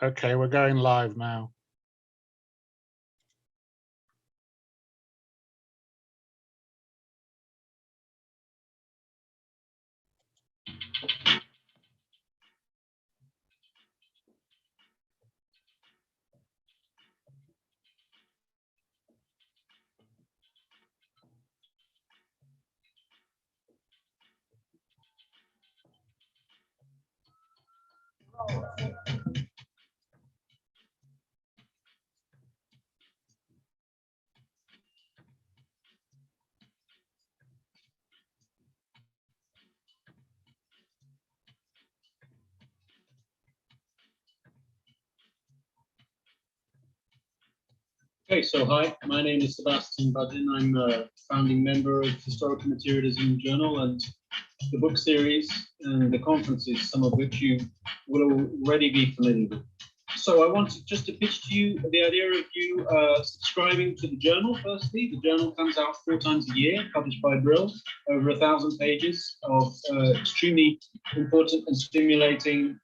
Okay, we're going live now. Okay, so hi, my name is Sebastian Badin. I'm a founding member of Historical Materialism Journal and the book series and the conferences, some of which you will already be familiar with. So I wanted just to pitch to you the idea of you subscribing to the journal. Firstly, the journal comes out 4 times a year, published by Brill, over 1,000 pages of extremely important and stimulating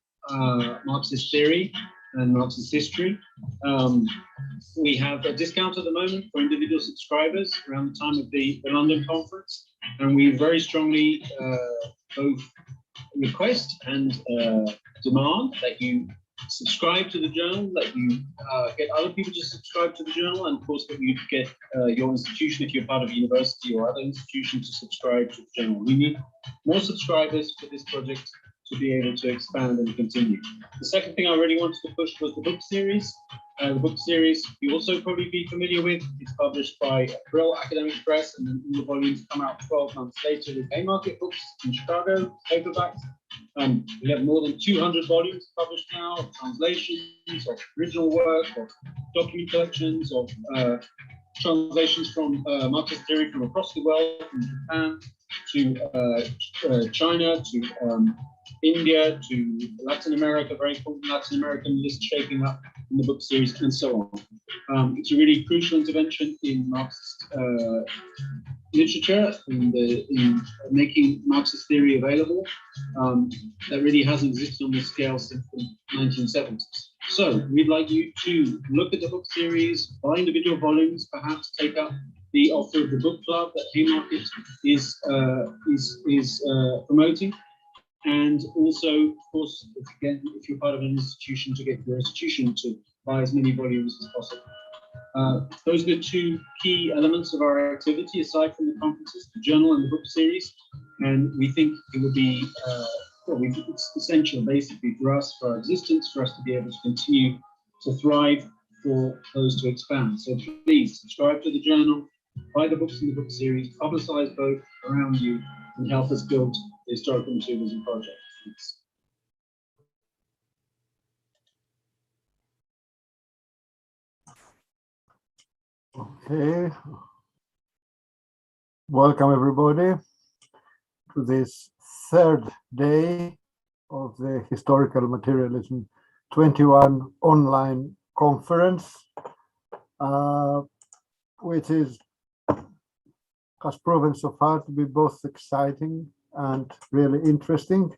Marxist theory and Marxist history. We have a discount at the moment for individual subscribers around the time of the London conference, and we very strongly both request and demand that you subscribe to the journal, that you get other people to subscribe to the journal, and of course that you get your institution, if you're part of a university or other institution, to subscribe to the journal. We need more subscribers for this project to be able to expand and continue. The second thing I really wanted to push was the book series. The book series you also probably be familiar with. It's published by Brill Academic Press, and then all the volumes come out 12 months later with Haymarket Books in Chicago, paperbacks. We have more than 200 volumes published now, of translations, of original work, of document collections, of translations from Marxist theory from across the world, from Japan to China, to India, to Latin America, very important Latin American list shaping up in the book series, and so on. It's a really crucial intervention in Marxist literature, in making Marxist theory available, that really hasn't existed on this scale since the 1970s. So we'd like you to look at the book series, buy individual volumes, perhaps take up the offer of the book club that Haymarket is promoting. And also, of course, again, if you're part of an institution, to get your institution to buy as many volumes as possible. Those are the 2 key elements of our activity, aside from the conferences, the journal and the book series. And we think it would be, it's essential, basically, for us, for our existence, for us to be able to continue to thrive, for those to expand. So please subscribe to the journal, buy the books in the book series, publicize both around you, and help us build the Historical Materialism project. Thanks. Okay. Welcome everybody to this 3rd day of the Historical Materialism 21 online conference, which has proven so far to be both exciting and really interesting.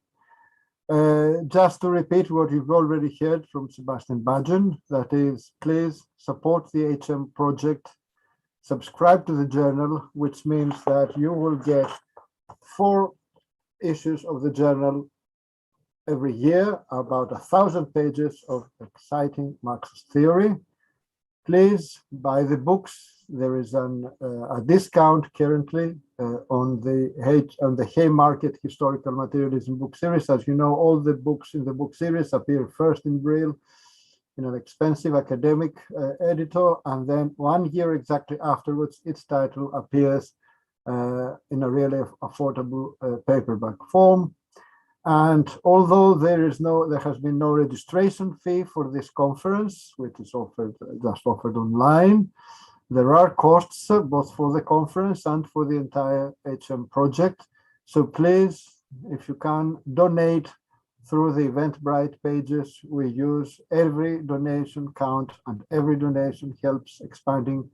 Just to repeat what you've already heard from Sebastian Badin, that is, please support the HM project, subscribe to the journal, which means that you will get 4 issues of the journal every year, about 1,000 pages of exciting Marxist theory. Please buy the books. There is a discount currently on the Haymarket Historical Materialism book series. As you know, all the books in the book series appear first in Brill in an expensive academic editor, and then 1 year exactly afterwards, its title appears in a really affordable paperback form. And although there has been no registration fee for this conference, which is just offered online, there are costs both for the conference and for the entire HM project. So please, if you can, donate through the Eventbrite pages. We use every donation count, and every donation helps expanding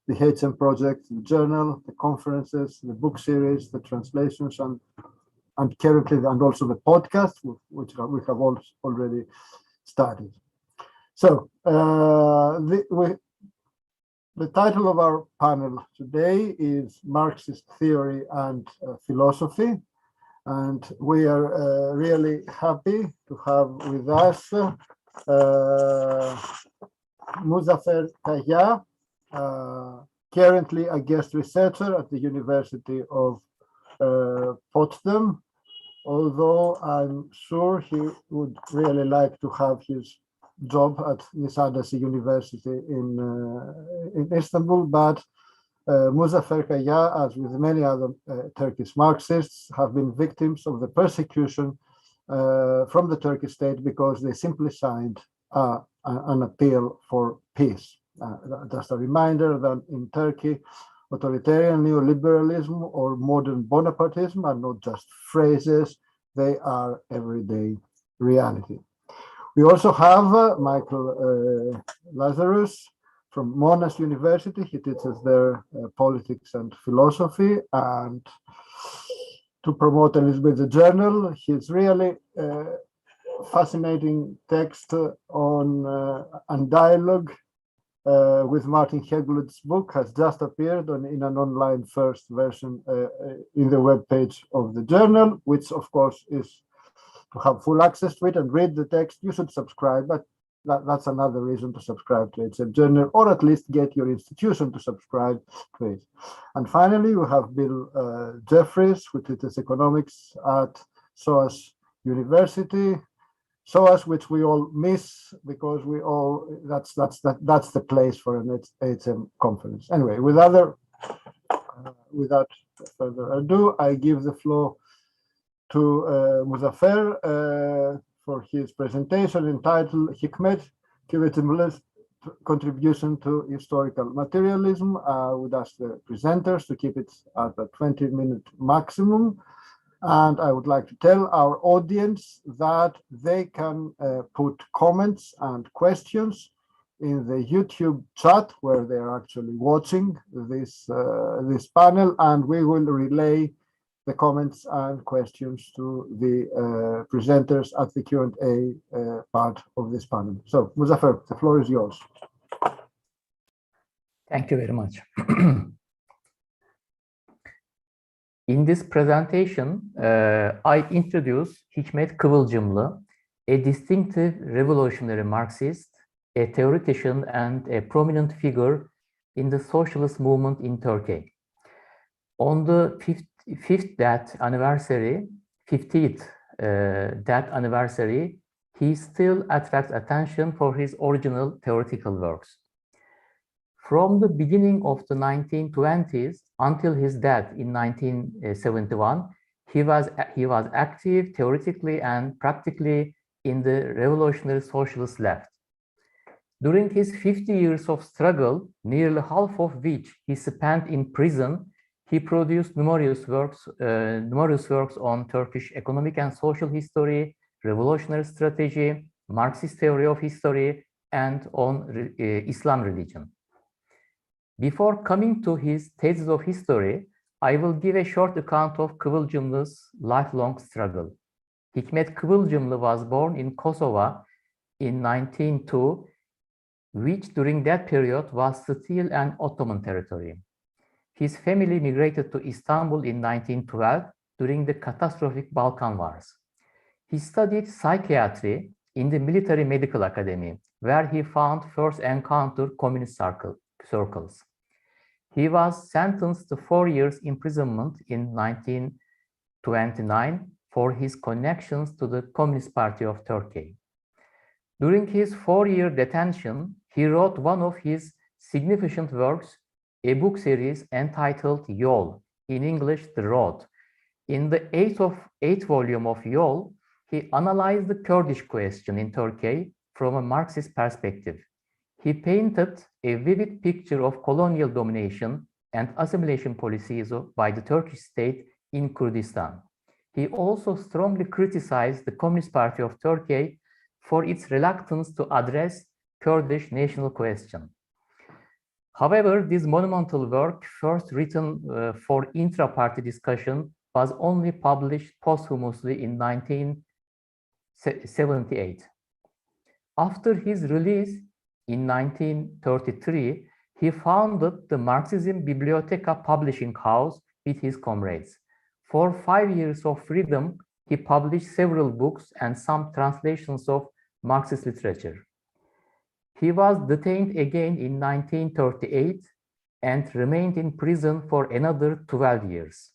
the HM project, the journal, the conferences, the book series, the translations, and currently, and also the podcast, which we have already started. So the title of our panel today is Marxist Theory and Philosophy. And we are really happy to have with us Muzaffer Kaya, currently a guest researcher at the University of Potsdam, although I'm sure he would really like to have his job at Nisadasi University in Istanbul, but Muzaffer Kaya, as with many other Turkish Marxists, have been victims of the persecution from the Turkish state because they simply signed an appeal for peace. Just a reminder that in Turkey, authoritarian neoliberalism or modern Bonapartism are not just phrases, they are everyday reality. We also have Michael Lazarus from Monash University. He teaches there politics and philosophy, and to promote a little bit the journal, his really fascinating text on and dialogue with Martin Heggelud's book has just appeared in an online first version in the webpage of the journal, which of course is to have full access to it and read the text. You should subscribe, but that's another reason to subscribe to it. It's a journal, or at least get your institution to subscribe to it. And finally, we have Bill Jefferies, who teaches economics at SOAS University. SOAS, which we all miss because we all that's the place for an HM conference. Anyway, without further ado, I give the floor to Muzaffer for his presentation entitled Hikmet Kıvılcımlı's Contribution to Historical Materialism. I would ask the presenters to keep it at a 20-minute maximum. And I would like to tell our audience that they can put comments and questions in the YouTube chat where they are actually watching this panel, and we will relay the comments and questions to the presenters at the Q&A part of this panel. So, Muzaffer, the floor is yours. Thank you very much. In this presentation, I introduce Hikmet Kıvılcımlı, a distinctive revolutionary Marxist, a theoretician, and a prominent figure in the socialist movement in Turkey. On the 50th death anniversary, he still attracts attention for his original theoretical works. From the beginning of the 1920s until his death in 1971, he was active theoretically and practically in the revolutionary socialist left. During his 50 years of struggle, nearly half of which he spent in prison, he produced numerous works on Turkish economic and social history, revolutionary strategy, Marxist theory of history, and on Islam religion. Before coming to his thesis of history, I will give a short account of Kıvılcımlı's lifelong struggle. Hikmet Kıvılcımlı was born in Kosovo in 1902, which during that period was still an Ottoman territory. His family migrated to Istanbul in 1912 during the catastrophic Balkan Wars. He studied psychiatry in the Military Medical Academy, where he found first encounter communist circles. He was sentenced to 4 years imprisonment in 1929 for his connections to the Communist Party of Turkey. During his 4-year detention, he wrote one of his significant works, a book series entitled Yol, in English, The Road. In the eighth volume of Yol, he analyzed the Kurdish question in Turkey from a Marxist perspective. He painted a vivid picture of colonial domination and assimilation policies by the Turkish state in Kurdistan. He also strongly criticized the Communist Party of Turkey for its reluctance to address Kurdish national question. However, this monumental work, first written for intra-party discussion, was only published posthumously in 1978. After his release in 1933, he founded the Marxism Biblioteca publishing house with his comrades. For 5 years of freedom, he published several books and some translations of Marxist literature. He was detained again in 1938 and remained in prison for another 12 years.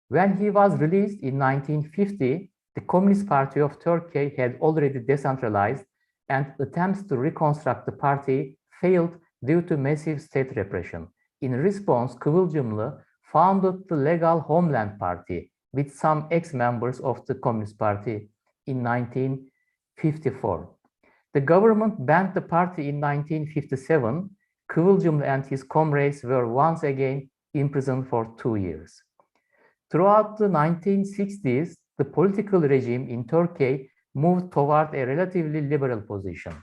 When he was released in 1950, the Communist Party of Turkey had already decentralized, and attempts to reconstruct the party failed due to massive state repression. In response, Kıvılcımlı founded the Legal Homeland Party with some ex-members of the Communist Party in 1954. The government banned the party in 1957. Kıvılcımlı and his comrades were once again imprisoned for 2 years. Throughout the 1960s, the political regime in Turkey moved toward a relatively liberal position.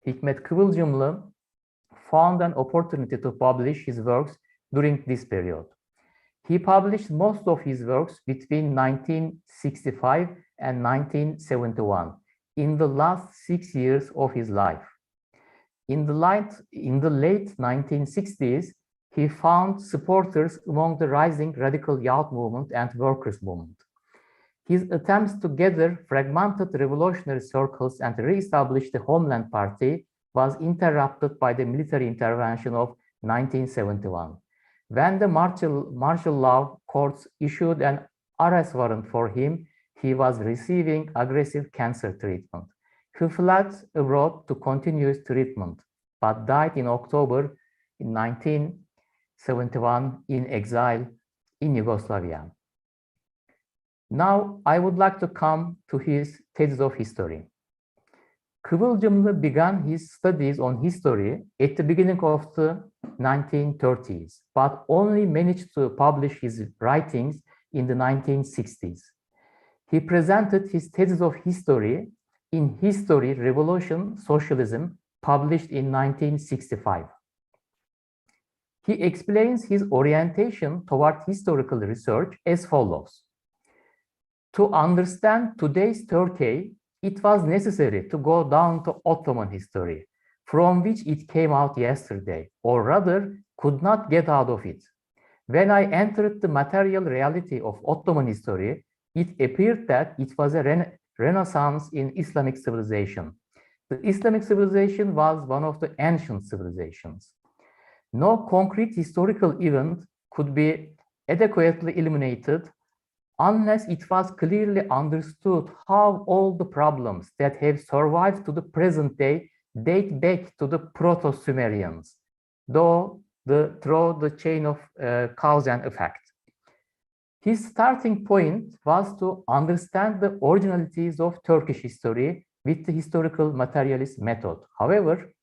Hikmet Kıvılcımlı found an opportunity to publish his works during this period. He published most of his works between 1965 and 1971, in the last 6 years of his life. In the late 1960s, he found supporters among the rising radical youth movement and workers' movement. His attempts to gather fragmented revolutionary circles and re-establish the Homeland Party was interrupted by the military intervention of 1971. When the martial law courts issued an arrest warrant for him, he was receiving aggressive cancer treatment. He fled abroad to continue his treatment, but died in October in 1971 in exile in Yugoslavia. Now, I would like to come to his thesis of history. Kıvılcımlı began his studies on history at the beginning of the 1930s, but only managed to publish his writings in the 1960s. He presented his thesis of history in History, Revolution, Socialism, published in 1965. He explains his orientation toward historical research as follows. To understand today's Turkey, it was necessary to go down to Ottoman history, from which it came out yesterday, or rather could not get out of it. When I entered the material reality of Ottoman history, it appeared that it was a renaissance in Islamic civilization. The Islamic civilization was one of the ancient civilizations. No concrete historical event could be adequately illuminated unless it was clearly understood how all the problems that have survived to the present day date back to the Proto-Sumerians, through the chain of cause and effect. His starting point was to understand the originalities of Turkish history with the historical materialist method. However,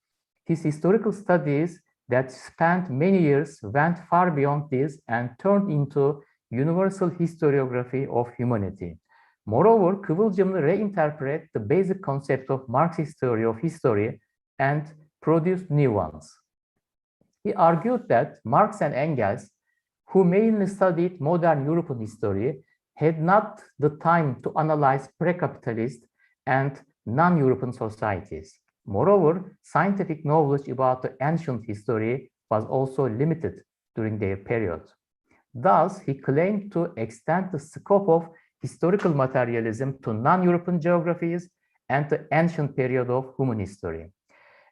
his historical studies that spanned many years went far beyond this and turned into universal historiography of humanity. Moreover, Kıvılcımlı reinterpreted the basic concept of Marxist theory of history and produced new ones. He argued that Marx and Engels, who mainly studied modern European history, had not the time to analyze pre-capitalist and non-European societies. Moreover, scientific knowledge about the ancient history was also limited during their period. Thus, he claimed to extend the scope of historical materialism to non-European geographies and the ancient period of human history.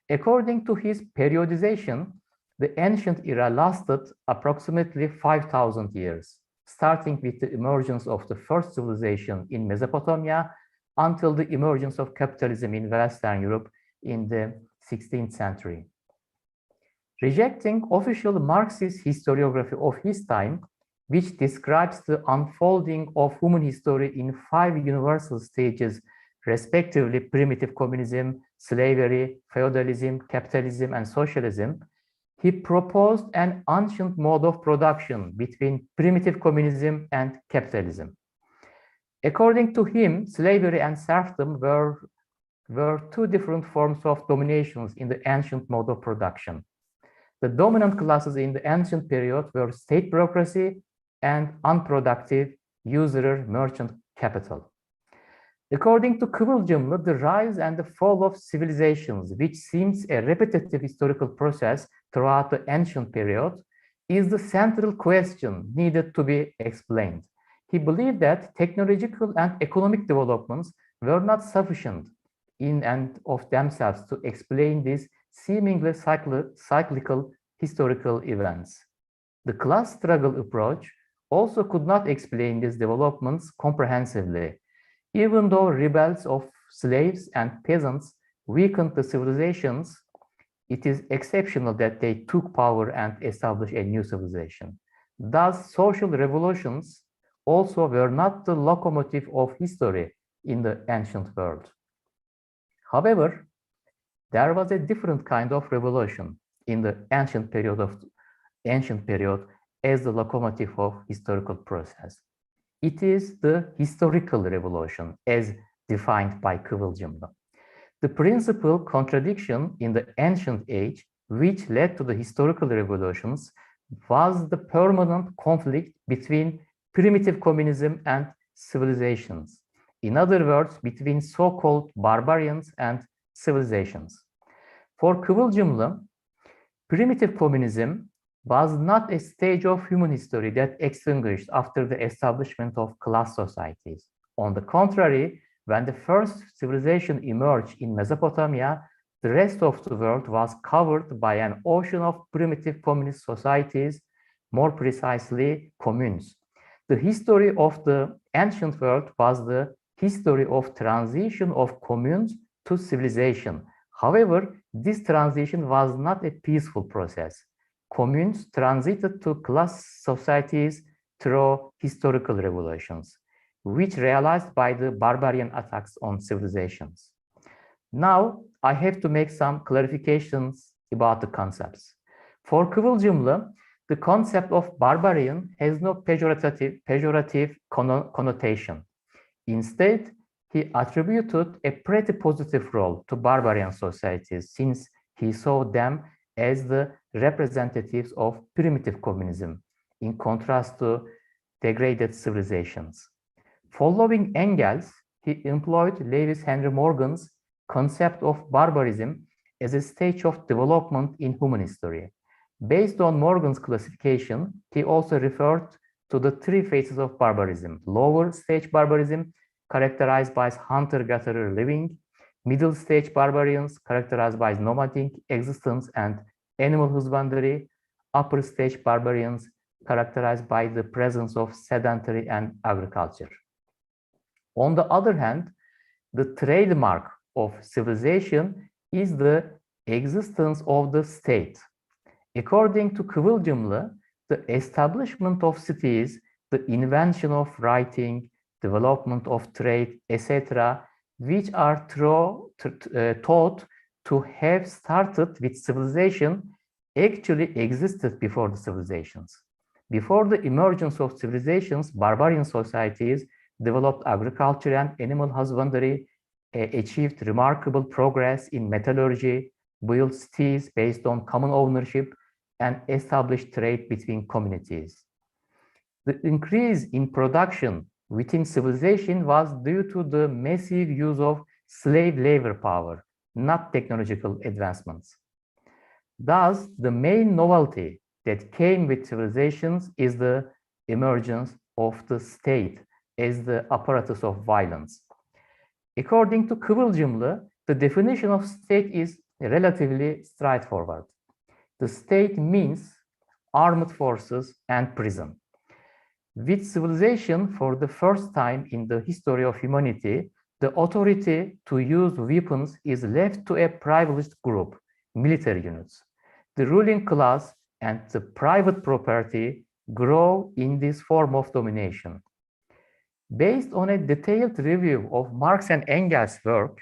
According to his periodization, the ancient era lasted approximately 5,000 years, starting with the emergence of the first civilization in Mesopotamia until the emergence of capitalism in Western Europe in the 16th century. Rejecting official Marxist historiography of his time, which describes the unfolding of human history in 5 universal stages, respectively primitive communism, slavery, feudalism, capitalism, and socialism, he proposed an ancient mode of production between primitive communism and capitalism. According to him, slavery and serfdom were 2 different forms of dominations in the ancient mode of production. The dominant classes in the ancient period were state bureaucracy and unproductive usurer merchant capital. According to Kıvılcımlı, the rise and the fall of civilizations, which seems a repetitive historical process throughout the ancient period, is the central question needed to be explained. He believed that technological and economic developments were not sufficient in and of themselves to explain these seemingly cyclical historical events. The class struggle approach also could not explain these developments comprehensively. Even though rebels of slaves and peasants weakened the civilizations, it is exceptional that they took power and established a new civilization. Thus, social revolutions also were not the locomotive of history in the ancient world. However, there was a different kind of revolution in the ancient period as the locomotive of historical process. It is the historical revolution as defined by Kıvılcımlı. The principal contradiction in the ancient age which led to the historical revolutions was the permanent conflict between primitive communism and civilizations. In other words, between so-called barbarians and civilizations. For Kıvılcımlı, primitive communism was not a stage of human history that extinguished after the establishment of class societies. On the contrary, when the first civilization emerged in Mesopotamia, the rest of the world was covered by an ocean of primitive communist societies, more precisely, communes. The history of the ancient world was the history of transition of communes to civilization. However, this transition was not a peaceful process. Communes transited to class societies through historical revolutions, which realized by the barbarian attacks on civilizations. Now, I have to make some clarifications about the concepts. For Kıvılcımlı, the concept of barbarian has no pejorative connotation. Instead, he attributed a pretty positive role to barbarian societies since he saw them as the representatives of primitive communism, in contrast to degraded civilizations. Following Engels, he employed Lewis Henry Morgan's concept of barbarism as a stage of development in human history. Based on Morgan's classification, he also referred to the three phases of barbarism: lower stage barbarism, characterized by hunter-gatherer living; middle stage barbarians, characterized by nomadic existence and animal husbandry; upper stage barbarians, characterized by the presence of sedentary and agriculture. On the other hand, the trademark of civilization is the existence of the state. According to Kıvılcımlı, the establishment of cities, the invention of writing, development of trade, etc., which are thought to have started with civilization, actually existed before the civilizations. Before the emergence of civilizations, barbarian societies developed agriculture and animal husbandry, achieved remarkable progress in metallurgy, built cities based on common ownership, and established trade between communities. The increase in production within civilization was due to the massive use of slave labor power, not technological advancements. Thus, the main novelty that came with civilizations is the emergence of the state as the apparatus of violence. According to Kıvılcımlı, the definition of state is relatively straightforward. The state means armed forces and prison. With civilization, for the first time in the history of humanity, the authority to use weapons is left to a privileged group, military units. The ruling class and the private property grow in this form of domination. Based on a detailed review of Marx and Engels' work,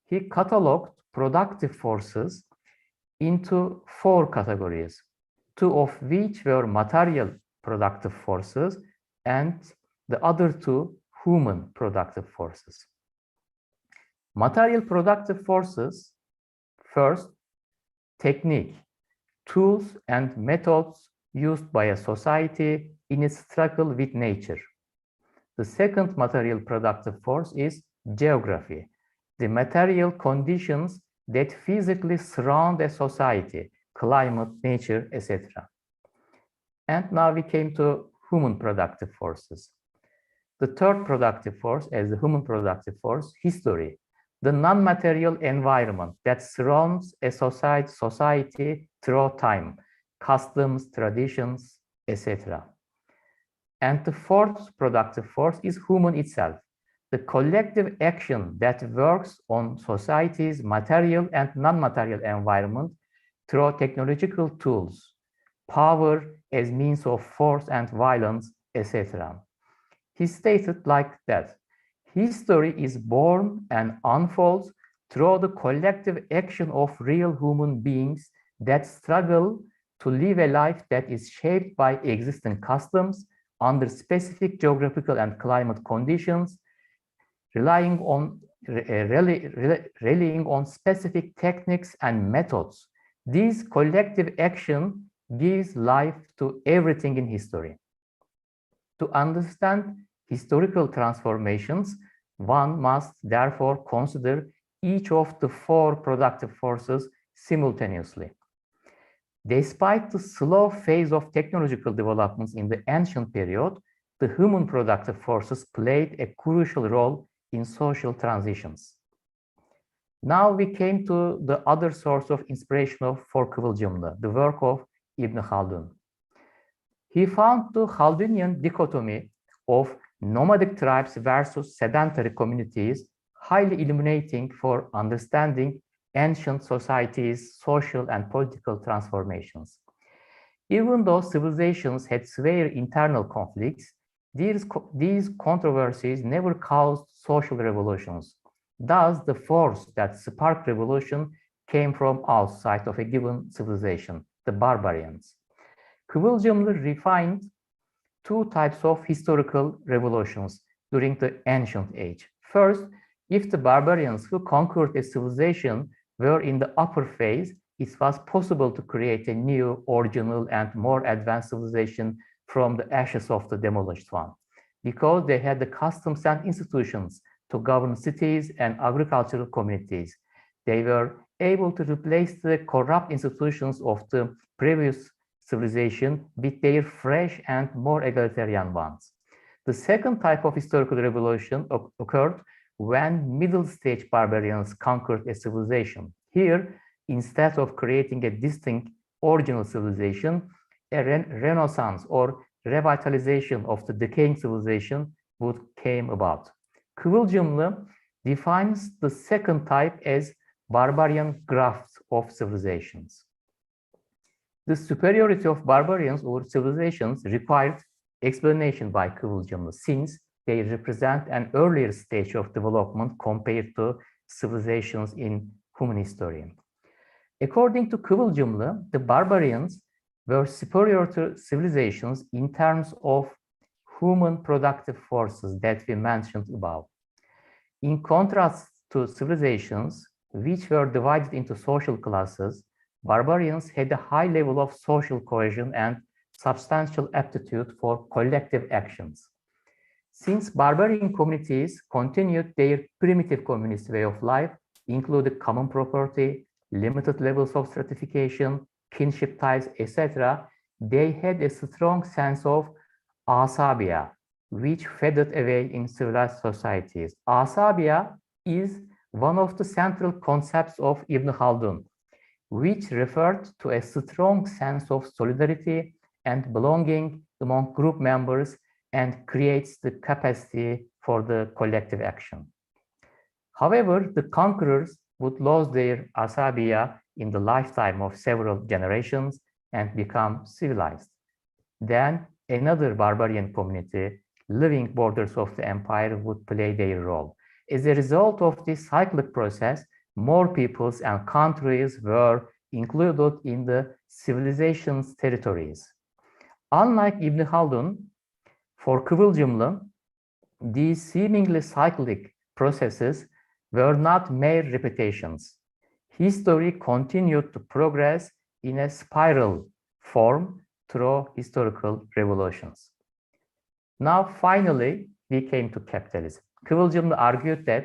he catalogued productive forces into 4 categories, 2 of which were material productive forces and the other 2 human productive forces. Material productive forces, first, technique, tools and methods used by a society in its struggle with nature. The second material productive force is geography, the material conditions that physically surround a society, climate, nature, etc. And now we came to human productive forces. The third productive force, as the human productive force, history, the non-material environment that surrounds a society through time, customs, traditions, etc. And the fourth productive force is human itself, the collective action that works on society's material and non-material environment through technological tools, power as means of force and violence, etc. He stated like that: history is born and unfolds through the collective action of real human beings that struggle to live a life that is shaped by existing customs under specific geographical and climate conditions, relying on specific techniques and methods. This collective action gives life to everything in history. To understand historical transformations, one must therefore consider each of the four productive forces simultaneously. Despite the slow phase of technological developments in the ancient period, the human productive forces played a crucial role in social transitions. Now we came to the other source of inspiration for Kıvılcımlı, the work of Ibn Khaldun. He found the Khaldunian dichotomy of nomadic tribes versus sedentary communities highly illuminating for understanding ancient societies' social and political transformations. Even though civilizations had severe internal conflicts, these controversies never caused social revolutions. Thus, the force that sparked revolution came from outside of a given civilization, the barbarians. Kıvılcımlı refined two types of historical revolutions during the ancient age. First, if the barbarians who conquered a civilization were in the upper phase, it was possible to create a new, original, and more advanced civilization from the ashes of the demolished one, because they had the customs and institutions to govern cities and agricultural communities. They were able to replace the corrupt institutions of the previous civilization with their fresh and more egalitarian ones. The second type of historical revolution occurred when middle stage barbarians conquered a civilization. Here, instead of creating a distinct original civilization, a renaissance or revitalization of the decaying civilization came about. Kıvılcımlı defines the second type as barbarian grafts of civilizations. The superiority of barbarians over civilizations required explanation by Kıvılcımlı, since they represent an earlier stage of development compared to civilizations in human history. According to Kıvılcımlı, the barbarians were superior to civilizations in terms of human productive forces that we mentioned above. In contrast to civilizations, which were divided into social classes, barbarians had a high level of social cohesion and substantial aptitude for collective actions. Since barbarian communities continued their primitive communist way of life, including common property, limited levels of stratification, kinship ties, etc., they had a strong sense of asabiya, which faded away in civilized societies. Asabiya is one of the central concepts of Ibn Khaldun, which referred to a strong sense of solidarity and belonging among group members and creates the capacity for the collective action. However, the conquerors would lose their asabiya in the lifetime of several generations and become civilized. Then another barbarian community living borders of the empire would play their role. As a result of this cyclic process, more peoples and countries were included in the civilization's territories. Unlike Ibn Khaldun, for Kıvılcımlı, these seemingly cyclic processes were not mere repetitions. History continued to progress in a spiral form through historical revolutions. Now, finally, we came to capitalism. Kıvılcımlı argued that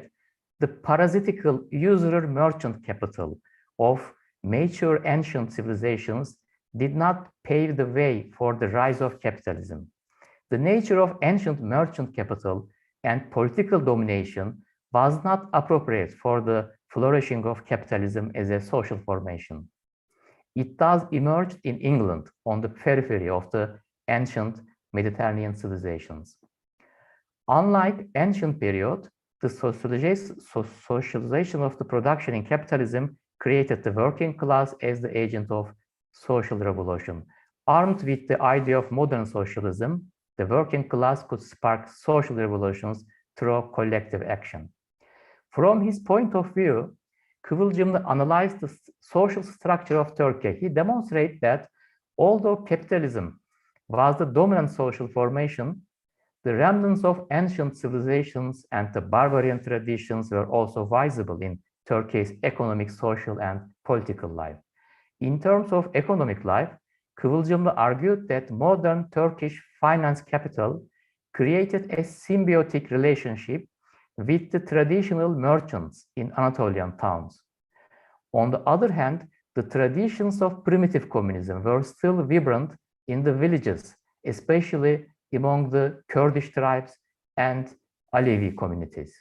the parasitical usurer-merchant capital of mature ancient civilizations did not pave the way for the rise of capitalism. The nature of ancient merchant capital and political domination was not appropriate for the flourishing of capitalism as a social formation. It thus emerged in England on the periphery of the ancient Mediterranean civilizations. Unlike ancient period, the socialization of the production in capitalism created the working class as the agent of social revolution. Armed with the idea of modern socialism, the working class could spark social revolutions through collective action. From his point of view, Kıvılcımlı analyzed the social structure of Turkey. He demonstrated that although capitalism was the dominant social formation, the remnants of ancient civilizations and the barbarian traditions were also visible in Turkey's economic, social, and political life. In terms of economic life, Kıvılcımlı argued that modern Turkish finance capital created a symbiotic relationship with the traditional merchants in Anatolian towns. On the other hand, the traditions of primitive communism were still vibrant in the villages, especially among the Kurdish tribes and Alevi communities.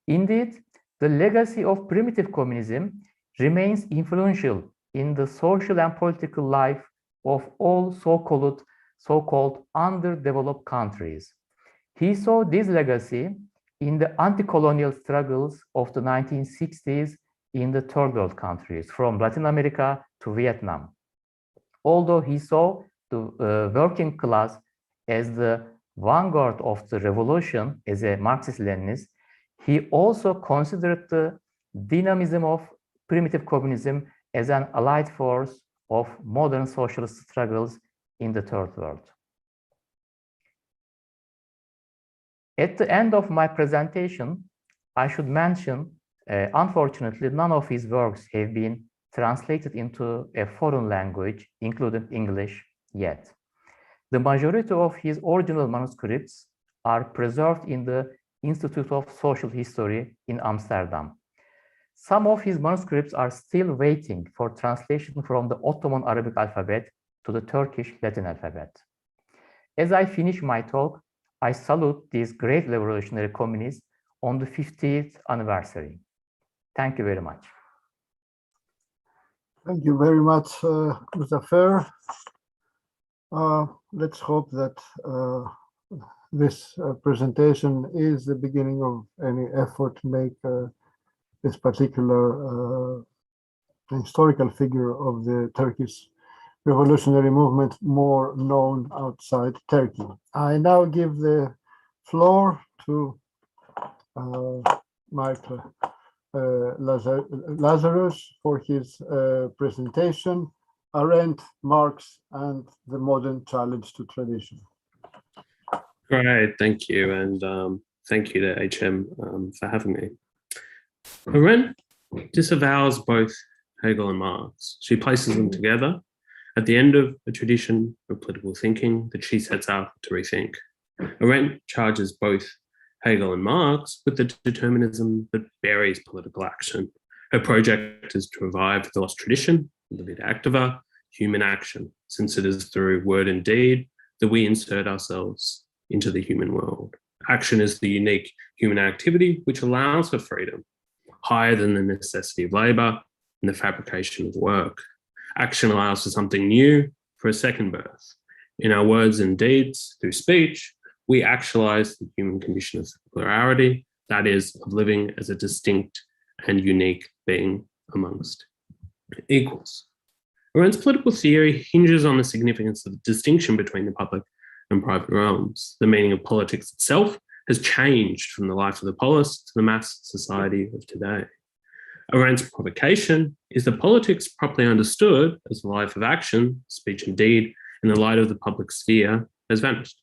Indeed, the legacy of primitive communism remains influential in the social and political life of all so-called underdeveloped countries. He saw this legacy in the anti-colonial struggles of the 1960s in the third world countries, from Latin America to Vietnam. Although he saw the working class as the vanguard of the revolution as a Marxist-Leninist, he also considered the dynamism of primitive communism as an allied force of modern socialist struggles in the third world. At the end of my presentation, I should mention, unfortunately, none of his works have been translated into a foreign language, including English, yet. The majority of his original manuscripts are preserved in the Institute of Social History in Amsterdam. Some of his manuscripts are still waiting for translation from the Ottoman Arabic alphabet to the Turkish Latin alphabet. As I finish my talk, I salute these great revolutionary communists on the 50th anniversary. Thank you very much. Thank you very much, Muzaffer. Let's hope that this presentation is the beginning of any effort to make this particular historical figure of the Turkish revolutionary movement more known outside Turkey. I now give the floor to Michael Lazarus for his presentation, Arendt, Marx, and the modern challenge to tradition. Great, thank you, and thank you to HM for having me. Arendt disavows both Hegel and Marx. She places them together at the end of a tradition of political thinking that she sets out to rethink. Arendt charges both Hegel and Marx with the determinism that buries political action. Her project is to revive the lost tradition, the vita activa, human action, since it is through word and deed that we insert ourselves into the human world. Action is the unique human activity which allows for freedom, higher than the necessity of labour and the fabrication of work. Action allows for something new, for a second birth. In our words and deeds, through speech, we actualize the human condition of plurality, that is, of living as a distinct and unique being amongst equals. Arendt's political theory hinges on the significance of the distinction between the public and private realms. The meaning of politics itself has changed from the life of the polis to the mass society of today. Arendt's provocation is that politics, properly understood as the life of action, speech and deed, in the light of the public sphere, has vanished.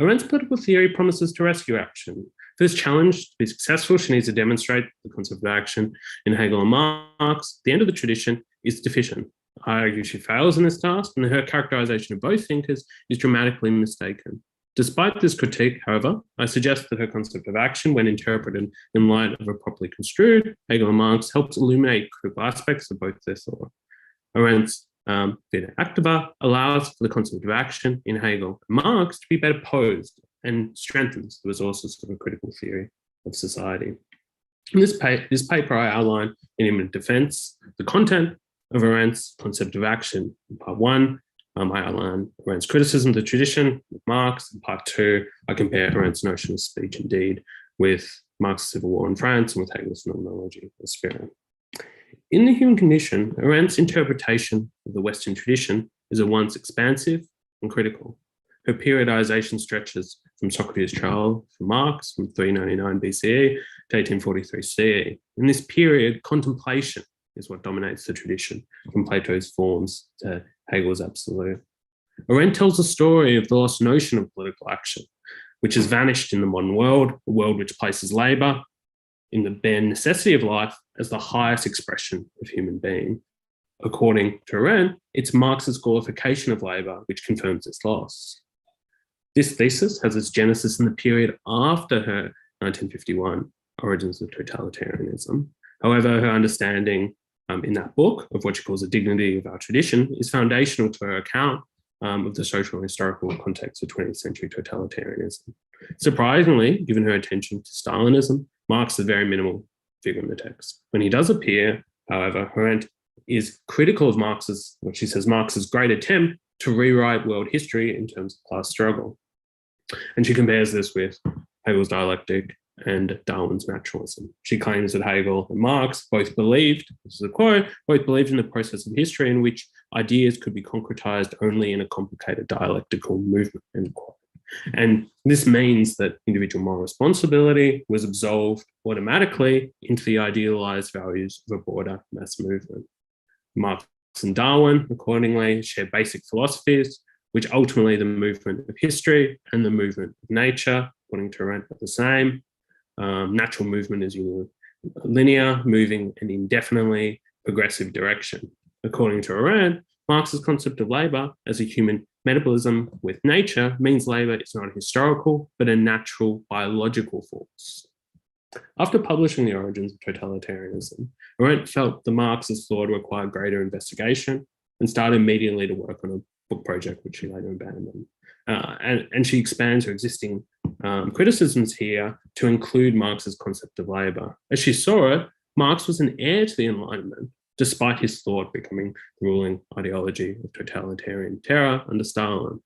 Arendt's political theory promises to rescue action. For this challenge to be successful, she needs to demonstrate the concept of action in Hegel and Marx. The end of the tradition is deficient. I argue she fails in this task, and her characterization of both thinkers is dramatically mistaken. Despite this critique, however, I suggest that her concept of action, when interpreted in light of a properly construed Hegel and Marx, helps illuminate critical aspects of both their thought. Arendt's Vita Activa allows for the concept of action in Hegel and Marx to be better posed and strengthens the resources of a critical theory of society. In this paper, I outline in imminent defense the content of Arendt's concept of action. In part one, I outline Arendt's criticism of the tradition with Marx. In part two, I compare Arendt's notion of speech and deed with Marx's civil war in France and with Hegel's phenomenology of spirit. In The Human Condition, Arendt's interpretation of the Western tradition is at once expansive and critical. Her periodization stretches from Socrates' trial for Marx from 399 BCE to 1843 CE. In this period, contemplation is what dominates the tradition, from Plato's forms to Hegel's absolute. Arendt tells a story of the lost notion of political action, which has vanished in the modern world, a world which places labour in the bare necessity of life as the highest expression of human being. According to Arendt, it's Marx's glorification of labour which confirms its loss. This thesis has its genesis in the period after her 1951 Origins of Totalitarianism. However, her understanding in that book of what she calls the dignity of our tradition is foundational to her account of the social and historical context of 20th century totalitarianism. Surprisingly, given her attention to Stalinism, Marx is a very minimal figure in the text. When he does appear, however, Arendt is critical of Marx's, what she says, Marx's great attempt to rewrite world history in terms of class struggle. And she compares this with Hegel's dialectic and Darwin's naturalism. She claims that Hegel and Marx both believed, this is a quote, both believed in the process of history in which ideas could be concretized only in a complicated dialectical movement, end quote. And this means that individual moral responsibility was absolved automatically into the idealized values of a broader mass movement. Marx and Darwin, accordingly, share basic philosophies, which ultimately the movement of history and the movement of nature, according to Arendt, are the same. Natural movement is linear, moving an indefinitely progressive direction. According to Arendt, Marx's concept of labour as a human metabolism with nature means labour is not a historical, but a natural biological force. After publishing The Origins of Totalitarianism, Arendt felt the Marxist thought required greater investigation and started immediately to work on a book project, which she later abandoned. And she expands her existing criticisms here to include Marx's concept of labour. As she saw it, Marx was an heir to the Enlightenment, despite his thought becoming the ruling ideology of totalitarian terror under Stalin.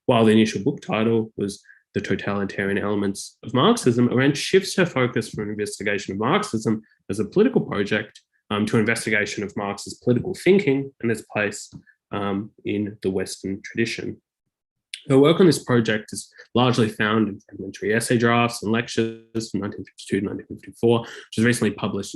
While the initial book title was The Totalitarian Elements of Marxism, Arendt shifts her focus from investigation of Marxism as a political project to investigation of Marx's political thinking and its place in the Western tradition. Her work on this project is largely found in fragmentary essay drafts and lectures from 1952 to 1954, which was recently published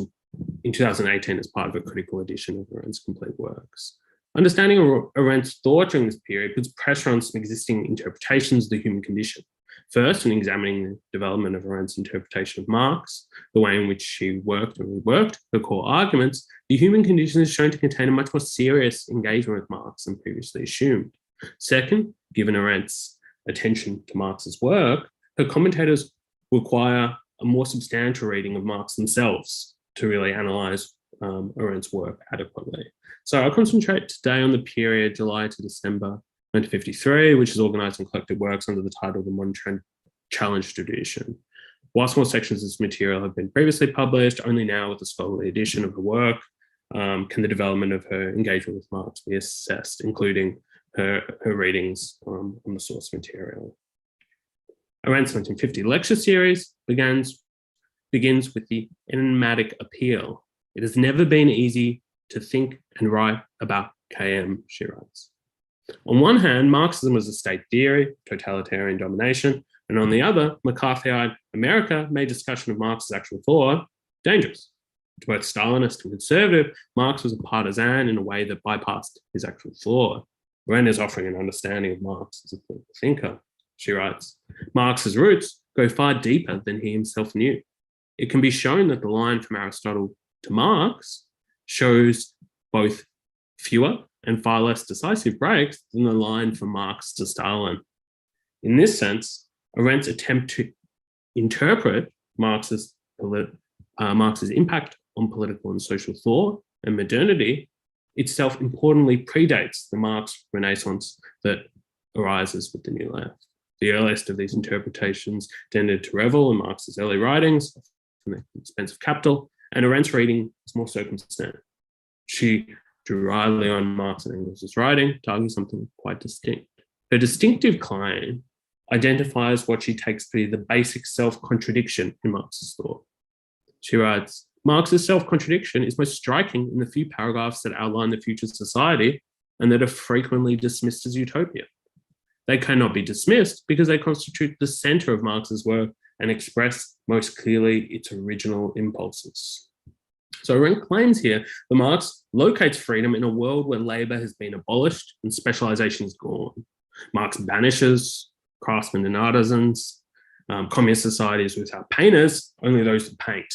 in 2018 as part of a critical edition of Arendt's complete works. Understanding Arendt's thought during this period puts pressure on some existing interpretations of the human condition. First, in examining the development of Arendt's interpretation of Marx, the way in which she worked and reworked her core arguments, the human condition is shown to contain a much more serious engagement with Marx than previously assumed. Second, given Arendt's attention to Marx's work, her commentators require a more substantial reading of Marx themselves to really analyse Arendt's work adequately. So I'll concentrate today on the period July to December 1953, which is organised in collected works under the title The Modern Challenge Tradition. While small sections of this material have been previously published, only now with a scholarly edition of her work can the development of her engagement with Marx be assessed, including her readings on the source material. Arendt's 1950 lecture series begins with the enigmatic appeal. It has never been easy to think and write about KM, she writes. On one hand, Marxism was a state theory, totalitarian domination, and on the other, McCarthyite America made discussion of Marx's actual thought dangerous. To both Stalinist and conservative, Marx was a partisan in a way that bypassed his actual thought. Arendt is offering an understanding of Marx as a political thinker. She writes, Marx's roots go far deeper than he himself knew. It can be shown that the line from Aristotle to Marx shows both fewer and far less decisive breaks than the line from Marx to Stalin. In this sense, Arendt's attempt to interpret Marx's impact on political and social thought and modernity itself importantly predates the Marx Renaissance that arises with the New Left. The earliest of these interpretations tended to revel in Marx's early writings from the expense of capital, and Arendt's reading is more circumspect. She drew widely on Marx and Engels' writing to argue something quite distinct. Her distinctive claim identifies what she takes to be the basic self-contradiction in Marx's thought. She writes, Marx's self-contradiction is most striking in the few paragraphs that outline the future society and that are frequently dismissed as utopia. They cannot be dismissed because they constitute the center of Marx's work and express most clearly its original impulses. So Arendt claims here that Marx locates freedom in a world where labor has been abolished and specialization is gone. Marx banishes craftsmen and artisans, communist societies without painters, only those who paint.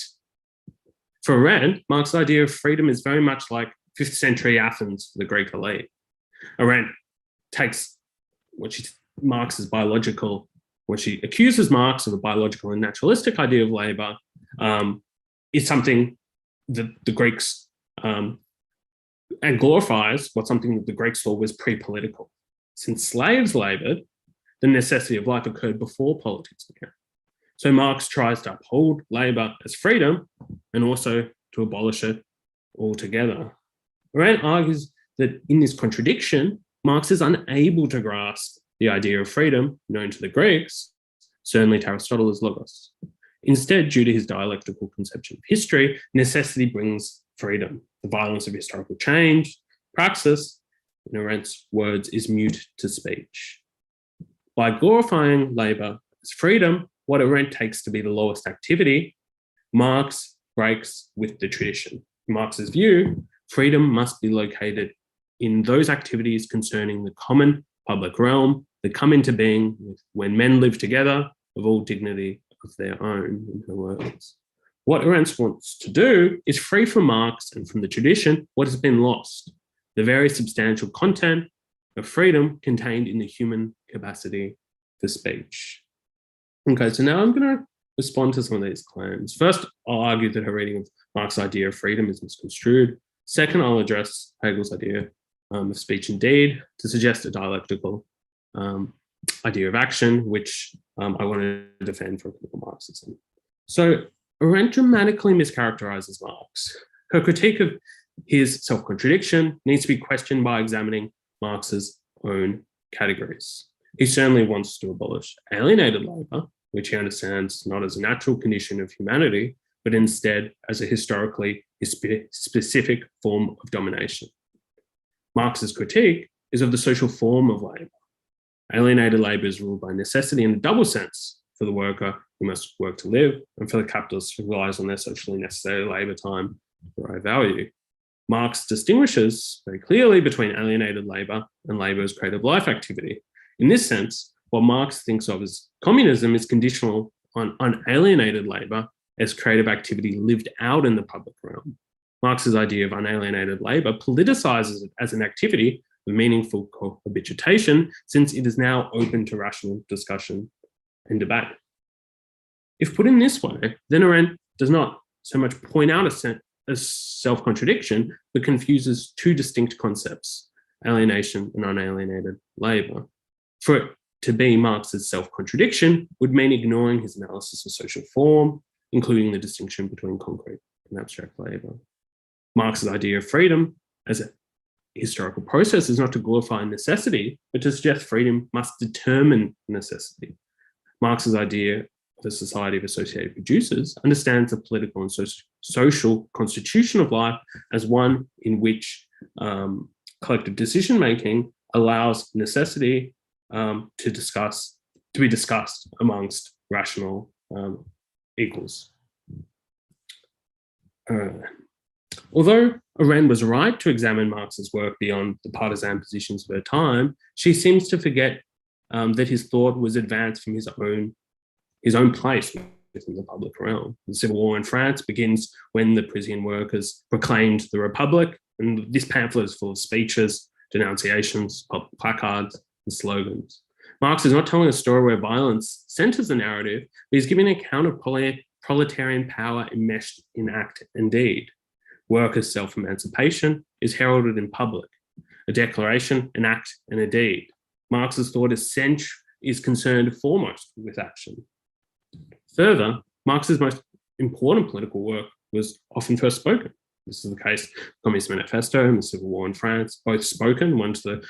For Arendt, Marx's idea of freedom is very much like 5th century Athens for the Greek elite. Arendt takes Marx's biological, when she accuses Marx of a biological and naturalistic idea of labor, is something that the Greeks, and glorifies something that the Greeks saw was pre-political. Since slaves labored, the necessity of life occurred before politics began. So Marx tries to uphold labor as freedom and also to abolish it altogether. Arendt argues that in this contradiction, Marx is unable to grasp the idea of freedom known to the Greeks, certainly to Aristotle as logos. Instead, due to his dialectical conception of history, necessity brings freedom. The violence of historical change, praxis, in Arendt's words, is mute to speech. By glorifying labor as freedom, what Arendt takes to be the lowest activity, Marx breaks with the tradition. In Marx's view, freedom must be located in those activities concerning the common public realm that come into being when men live together of all dignity of their own, in her words. What Arendt wants to do is free from Marx and from the tradition what has been lost, the very substantial content of freedom contained in the human capacity for speech. Okay, so now I'm going to respond to some of these claims. First, I'll argue that her reading of Marx's idea of freedom is misconstrued. Second, I'll address Hegel's idea of speech and deed to suggest a dialectical idea of action, which I want to defend from critical Marxism. So Arendt dramatically mischaracterizes Marx. Her critique of his self-contradiction needs to be questioned by examining Marx's own categories. He certainly wants to abolish alienated labor, which he understands not as a natural condition of humanity, but instead as a historically specific form of domination. Marx's critique is of the social form of labor. Alienated labor is ruled by necessity in a double sense: for the worker who must work to live, and for the capitalist who relies on their socially necessary labor time to derive value. Marx distinguishes very clearly between alienated labor and labor as creative life activity. In this sense, what Marx thinks of as communism is conditional on unalienated labor as creative activity lived out in the public realm. Marx's idea of unalienated labor politicizes it as an activity of meaningful cohabitation, since it is now open to rational discussion and debate. If put in this way, then Arendt does not so much point out a self-contradiction, but confuses two distinct concepts: alienation and unalienated labor. For it to be Marx's self-contradiction would mean ignoring his analysis of social form, including the distinction between concrete and abstract labor. Marx's idea of freedom as a historical process is not to glorify necessity, but to suggest freedom must determine necessity. Marx's idea of a society of associated producers understands the political and social constitution of life as one in which collective decision-making allows necessity to be discussed amongst rational equals. Although Arendt was right to examine Marx's work beyond the partisan positions of her time, she seems to forget that his thought was advanced from his own place within the public realm. The Civil War in France begins when the Parisian workers proclaimed the Republic, and this pamphlet is full of speeches, denunciations, placards, and slogans. Marx is not telling a story where violence centers the narrative, but he's giving an account of proletarian power enmeshed in act and deed. Workers' self-emancipation is heralded in public, a declaration, an act, and a deed. Marx's thought is concerned foremost with action. Further, Marx's most important political work was often first spoken. This is the case, Communist Manifesto and the Civil War in France, both spoken, one to the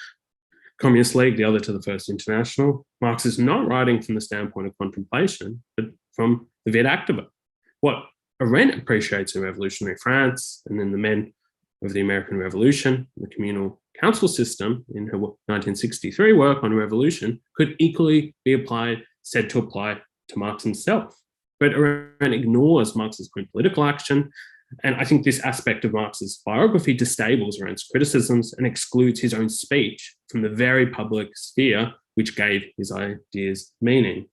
Communist League, the other to the First International. Marx is not writing from the standpoint of contemplation, but from the vid activa. What Arendt appreciates in revolutionary France and in the men of the American Revolution, the communal council system in her 1963 work on revolution could equally be said to apply to Marx himself. But Arendt ignores Marx's own political action, and I think this aspect of Marx's biography destables Arendt's criticisms and excludes his own speech from the very public sphere which gave his ideas meaning.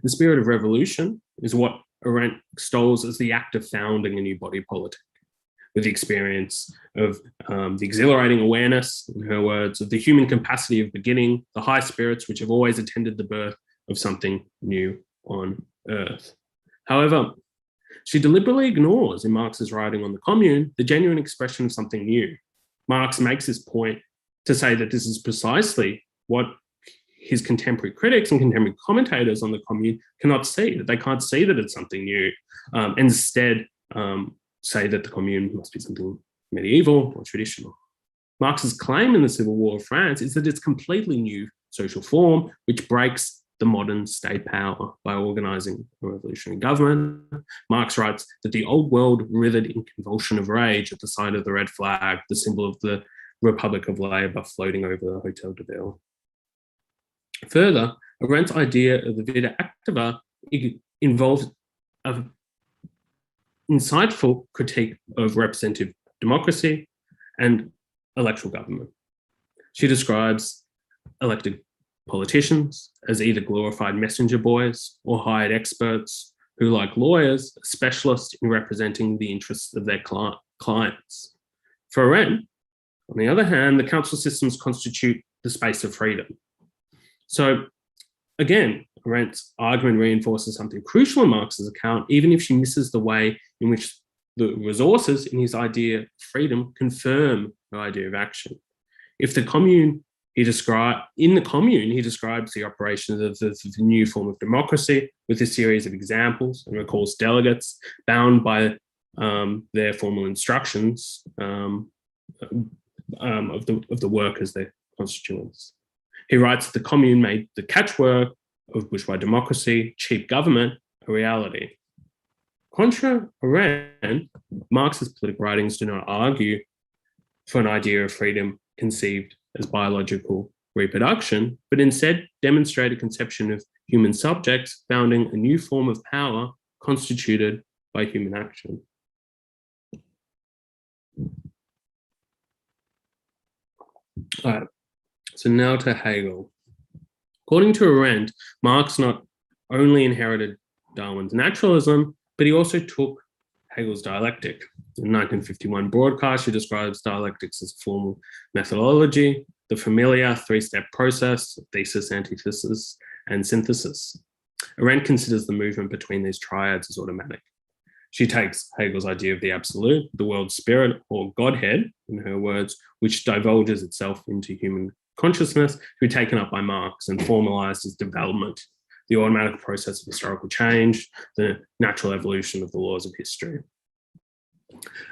The spirit of revolution is what Arendt extols as the act of founding a new body politic, with the experience of the exhilarating awareness, in her words, of the human capacity of beginning, the high spirits which have always attended the birth of something new on earth. However, she deliberately ignores in Marx's writing on the Commune the genuine expression of something new. Marx makes this point to say that this is precisely what his contemporary critics and contemporary commentators on the Commune cannot see, that they can't see that it's something new. Instead, say that the Commune must be something medieval or traditional. Marx's claim in the Civil War of France is that it's a completely new social form which breaks the modern state power by organizing a revolutionary government. Marx writes that the old world writhed in convulsion of rage at the sight of the red flag, the symbol of the Republic of Labour floating over the Hotel de Ville. Further, Arendt's idea of the vita activa involves an insightful critique of representative democracy and electoral government. She describes elected politicians as either glorified messenger boys or hired experts who, like lawyers, are specialists in representing the interests of their clients. For Arendt, on the other hand, the council systems constitute the space of freedom. So again, Arendt's argument reinforces something crucial in Marx's account, even if she misses the way in which the resources in his idea of freedom confirm the idea of action. If the Commune, he describes the operation of the new form of democracy with a series of examples and recalls delegates bound by their formal instructions of the workers, their constituents. He writes that the Commune made the catchword of bourgeois democracy, cheap government, a reality. Contra Arendt, Marx's political writings do not argue for an idea of freedom conceived as biological reproduction, but instead demonstrate a conception of human subjects founding a new form of power constituted by human action. All right, so now to Hegel. According to Arendt, Marx not only inherited Darwin's naturalism, but he also took Hegel's dialectic. In 1951 broadcast, she describes dialectics as a formal methodology, the familiar three-step process, thesis, antithesis, and synthesis. Arendt considers the movement between these triads as automatic. She takes Hegel's idea of the absolute, the world spirit, or Godhead, in her words, which divulges itself into human consciousness, to be taken up by Marx and formalized as development, the automatic process of historical change, the natural evolution of the laws of history.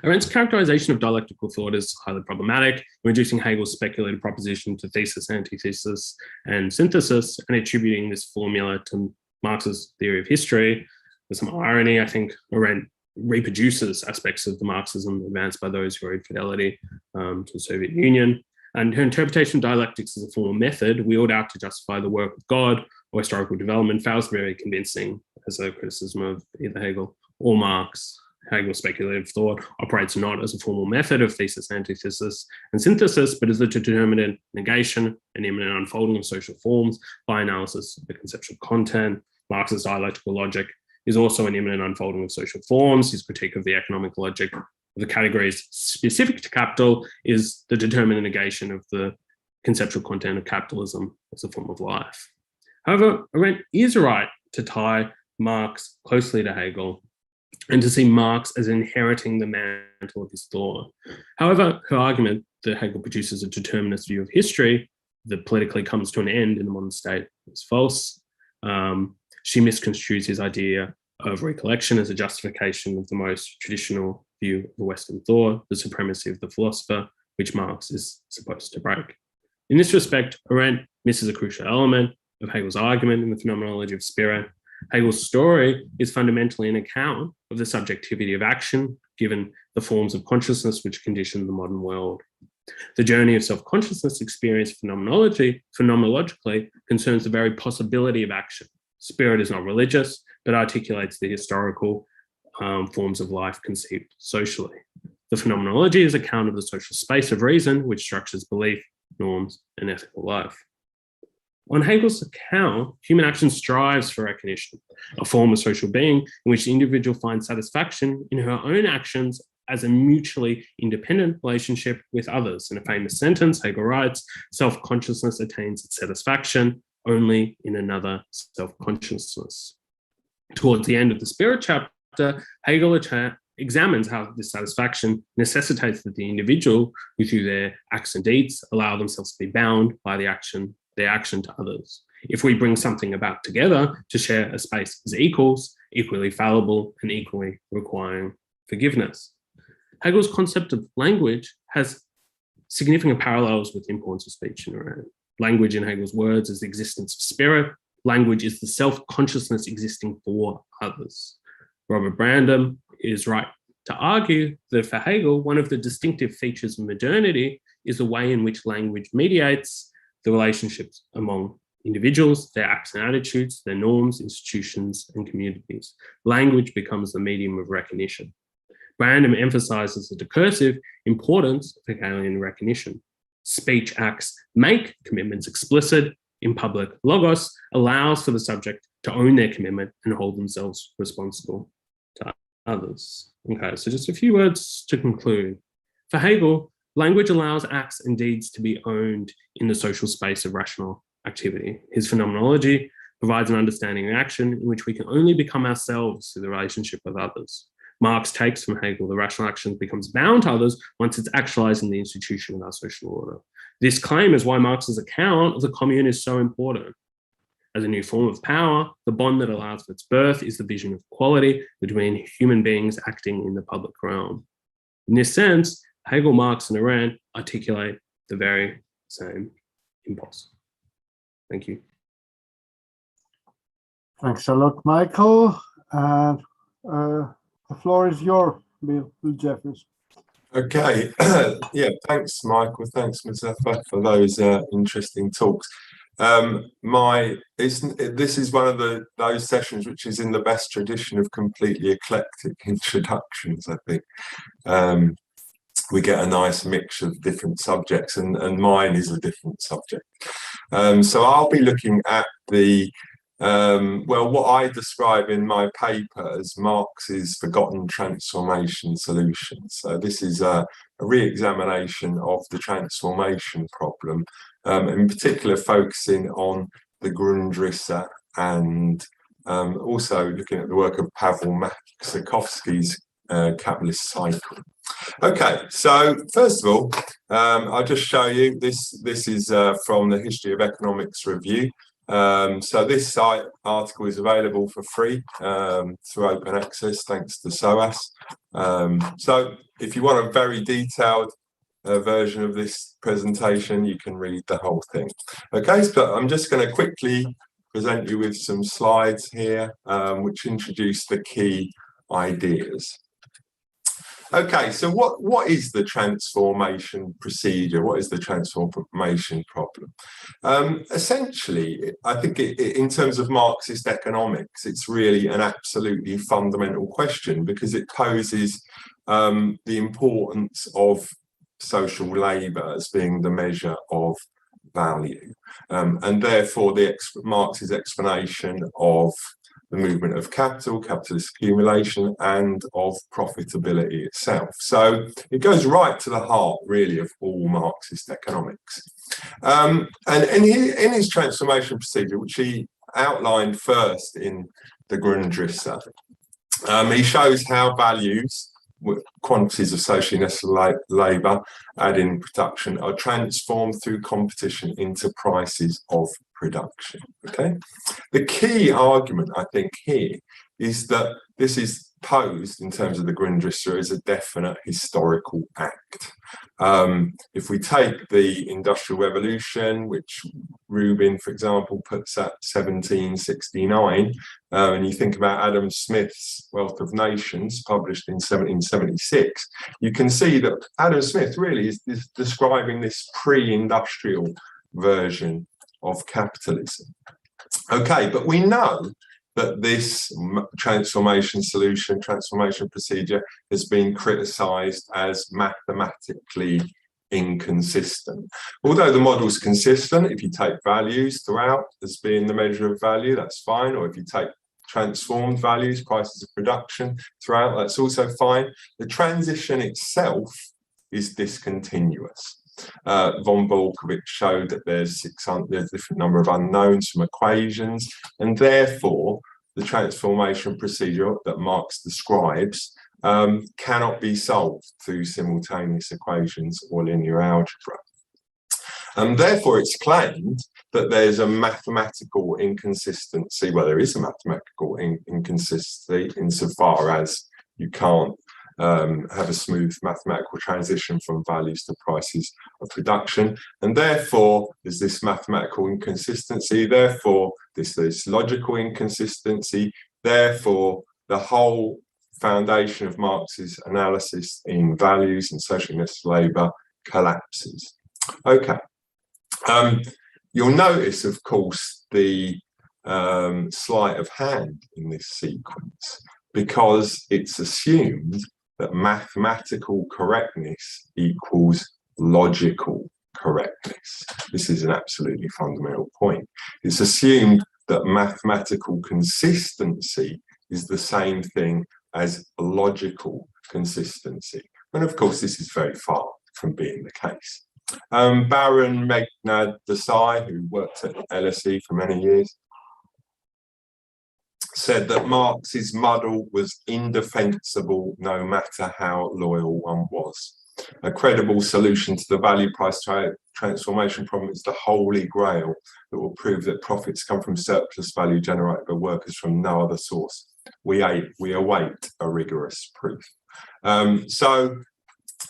Arendt's characterization of dialectical thought is highly problematic, reducing Hegel's speculative proposition to thesis, antithesis, and synthesis, and attributing this formula to Marx's theory of history. With some irony, I think Arendt reproduces aspects of the Marxism advanced by those who are in fidelity to the Soviet Union. And her interpretation of dialectics as a formal method wheeled out to justify the work of God or historical development fails very convincing as a criticism of either Hegel or Marx. Hegel's speculative thought operates not as a formal method of thesis, antithesis, and synthesis, but as a determinate negation and imminent unfolding of social forms by analysis of the conceptual content. Marx's dialectical logic is also an imminent unfolding of social forms. His critique of the economic logic of the categories specific to capital is the determinate negation of the conceptual content of capitalism as a form of life. However, Arendt is right to tie Marx closely to Hegel and to see Marx as inheriting the mantle of his thought. However, her argument that Hegel produces a determinist view of history that politically comes to an end in the modern state is false. She misconstrues his idea of recollection as a justification of the most traditional view of Western thought, the supremacy of the philosopher, which Marx is supposed to break. In this respect, Arendt misses a crucial element of Hegel's argument in the phenomenology of spirit. Hegel's story is fundamentally an account of the subjectivity of action, given the forms of consciousness which condition the modern world. The journey of self-consciousness experienced phenomenologically concerns the very possibility of action. Spirit is not religious, but articulates the historical forms of life conceived socially. The phenomenology is an account of the social space of reason, which structures belief, norms, and ethical life. On Hegel's account, human action strives for recognition, a form of social being in which the individual finds satisfaction in her own actions as a mutually independent relationship with others. In a famous sentence, Hegel writes, self-consciousness attains its satisfaction only in another self-consciousness. Towards the end of the spirit chapter, Hegel examines how this satisfaction necessitates that the individual, who through their acts and deeds allow themselves to be bound by their action to others. If we bring something about together to share a space as equals, equally fallible and equally requiring forgiveness. Hegel's concept of language has significant parallels with the importance of speech in Arendt. Language, in Hegel's words, is the existence of spirit. Language is the self-consciousness existing for others. Robert Brandom is right to argue that for Hegel, one of the distinctive features of modernity is the way in which language mediates the relationships among individuals, their acts and attitudes, their norms, institutions, and communities. Language becomes the medium of recognition. Brandom emphasizes the discursive importance of Hegelian recognition. Speech acts make commitments explicit. In public, logos allows for the subject to own their commitment and hold themselves responsible to others. Okay, so just a few words to conclude. For Hegel, language allows acts and deeds to be owned in the social space of rational activity. His phenomenology provides an understanding of action in which we can only become ourselves through the relationship with others. Marx takes from Hegel the rational action becomes bound to others once it's actualized in the institution of our social order. This claim is why Marx's account of the commune is so important. As a new form of power, the bond that allows for its birth is the vision of equality between human beings acting in the public realm. In this sense, Hegel, Marx, and Arendt articulate the very same impulse. Thank you. Thanks a lot, Michael. And the floor is yours, Bill Jefferies. Okay, yeah, thanks, Michael. Thanks, Muzaffer, for those interesting talks. This is one of those sessions which is in the best tradition of completely eclectic introductions, I think. We get a nice mix of different subjects, and mine is a different subject. So I'll be looking at the what I describe in my paper as Marx's forgotten transformation solutions. So this is a re-examination of the transformation problem, in particular focusing on the Grundrisse and also looking at the work of Pavel Maksakowski's capitalist cycle. Okay, so first of all, I'll just show you this. This is from the History of Economics Review. So this article is available for free through open access, thanks to SOAS. So if you want a very detailed version of this presentation, you can read the whole thing. Okay, so I'm just going to quickly present you with some slides here, which introduce the key ideas. Okay, so what is the transformation procedure? What is the transformation problem? Essentially, I think in terms of Marxist economics, it's really an absolutely fundamental question because it poses the importance of social labour as being the measure of value. And therefore, Marx's explanation of the movement of capital, capitalist accumulation, and of profitability itself. So it goes right to the heart, really, of all Marxist economics. And in his transformation procedure, which he outlined first in the Grundrisse, he shows how values, quantities of socially necessary labour added in production, are transformed through competition into prices of production. Okay, the key argument, I think, here is that this is posed in terms of the Grundrisse as a definite historical act. If we take the Industrial Revolution, which Rubin, for example, puts at 1769, and you think about Adam Smith's Wealth of Nations, published in 1776, you can see that Adam Smith really is describing this pre-industrial version of capitalism. Okay, but we know that this transformation procedure has been criticised as mathematically inconsistent. Although the model is consistent, if you take values throughout as being the measure of value, that's fine. Or if you take transformed values, prices of production throughout, that's also fine. The transition itself is discontinuous. Von Bolkowitz showed that there's a different number of unknowns from equations, and therefore the transformation procedure that Marx describes cannot be solved through simultaneous equations or linear algebra. And therefore it's claimed that there's a mathematical inconsistency. Well, there is a mathematical inconsistency insofar as you can't have a smooth mathematical transition from values to prices of production, and therefore there's this mathematical inconsistency, therefore this logical inconsistency, therefore the whole foundation of Marx's analysis in values and socially necessary labour collapses. Okay, you'll notice, of course, the sleight of hand in this sequence, because it's assumed that mathematical correctness equals logical correctness. This is an absolutely fundamental point. It's assumed that mathematical consistency is the same thing as logical consistency. And of course, this is very far from being the case. Baron Meghnad Desai, who worked at LSE for many years, said that Marx's model was indefensible no matter how loyal one was. A credible solution to the value price transformation problem is the holy grail that will prove that profits come from surplus value generated by workers from no other source. We await a rigorous proof. So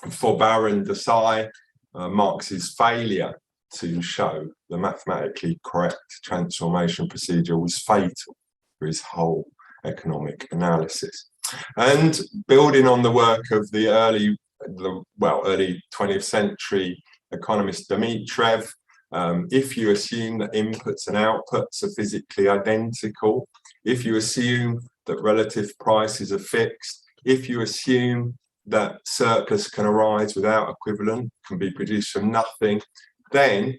for Baron Desai, Marx's failure to show the mathematically correct transformation procedure was fatal for his whole economic analysis. And building on the work of the early 20th century economist Dmitriev, if you assume that inputs and outputs are physically identical, if you assume that relative prices are fixed, if you assume that surplus can arise without equivalent, can be produced from nothing, then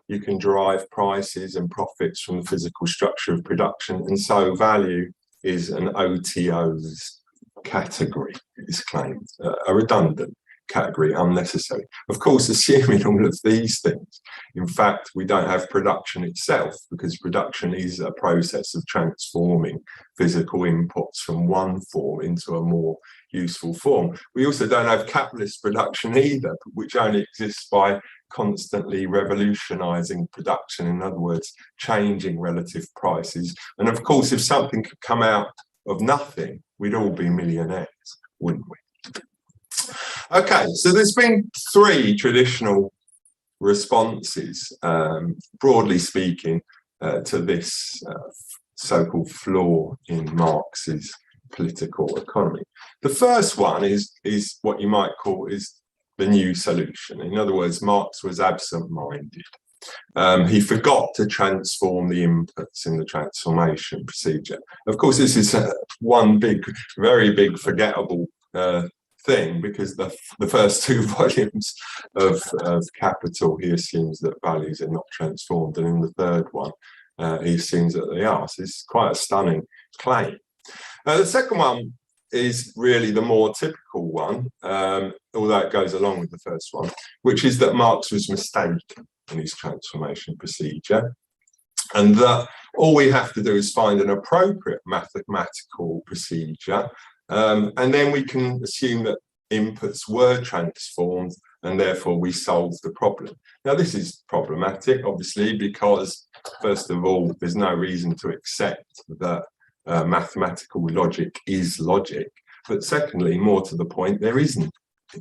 you can derive prices and profits from the physical structure of production, and so value is an OTO's category, it is claimed, a redundant category, unnecessary. Of course, assuming all of these things, in fact, we don't have production itself, because production is a process of transforming physical inputs from one form into a more useful form. We also don't have capitalist production either, which only exists by constantly revolutionizing production, in other words, changing relative prices. And of course, if something could come out of nothing, we'd all be millionaires, wouldn't we? Okay, so there's been three traditional responses, broadly speaking, to this so-called flaw in Marx's political economy. The first one is what you might call is the new solution. In other words, Marx was absent-minded. He forgot to transform the inputs in the transformation procedure. Of course, this is one very big forgettable thing, because the first two volumes of Capital, he assumes that values are not transformed, and in the third one, he assumes that they are. So it's quite a stunning claim. The second one is really the more typical one, although it goes along with the first one, which is that Marx was mistaken in his transformation procedure, and that all we have to do is find an appropriate mathematical procedure, and then we can assume that inputs were transformed, and therefore we solved the problem. Now, this is problematic, obviously, because, first of all, there's no reason to accept that mathematical logic is logic. But secondly, more to the point, there isn't,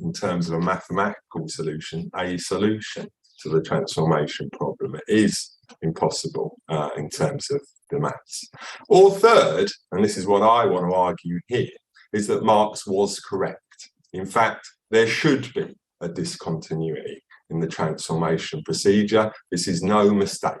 in terms of a mathematical solution, a solution to the transformation problem. It is impossible in terms of the maths. Or third, and this is what I want to argue here, is that Marx was correct. In fact, there should be a discontinuity in the transformation procedure. This is no mistake.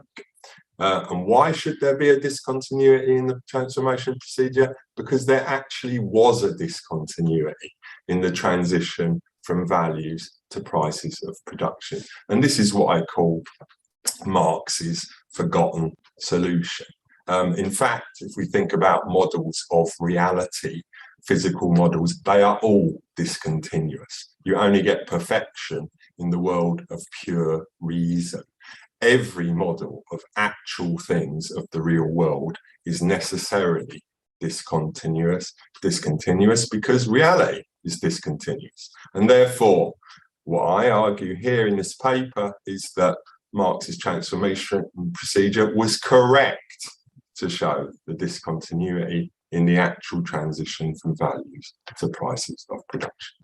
And why should there be a discontinuity in the transformation procedure? Because there actually was a discontinuity in the transition from values to prices of production. And this is what I call Marx's forgotten solution. In fact, if we think about models of reality, physical models, they are all discontinuous. You only get perfection in the world of pure reason. Every model of actual things of the real world is necessarily discontinuous because reality is discontinuous. And therefore, what I argue here in this paper is that Marx's transformation procedure was correct to show the discontinuity in the actual transition from values to prices of production.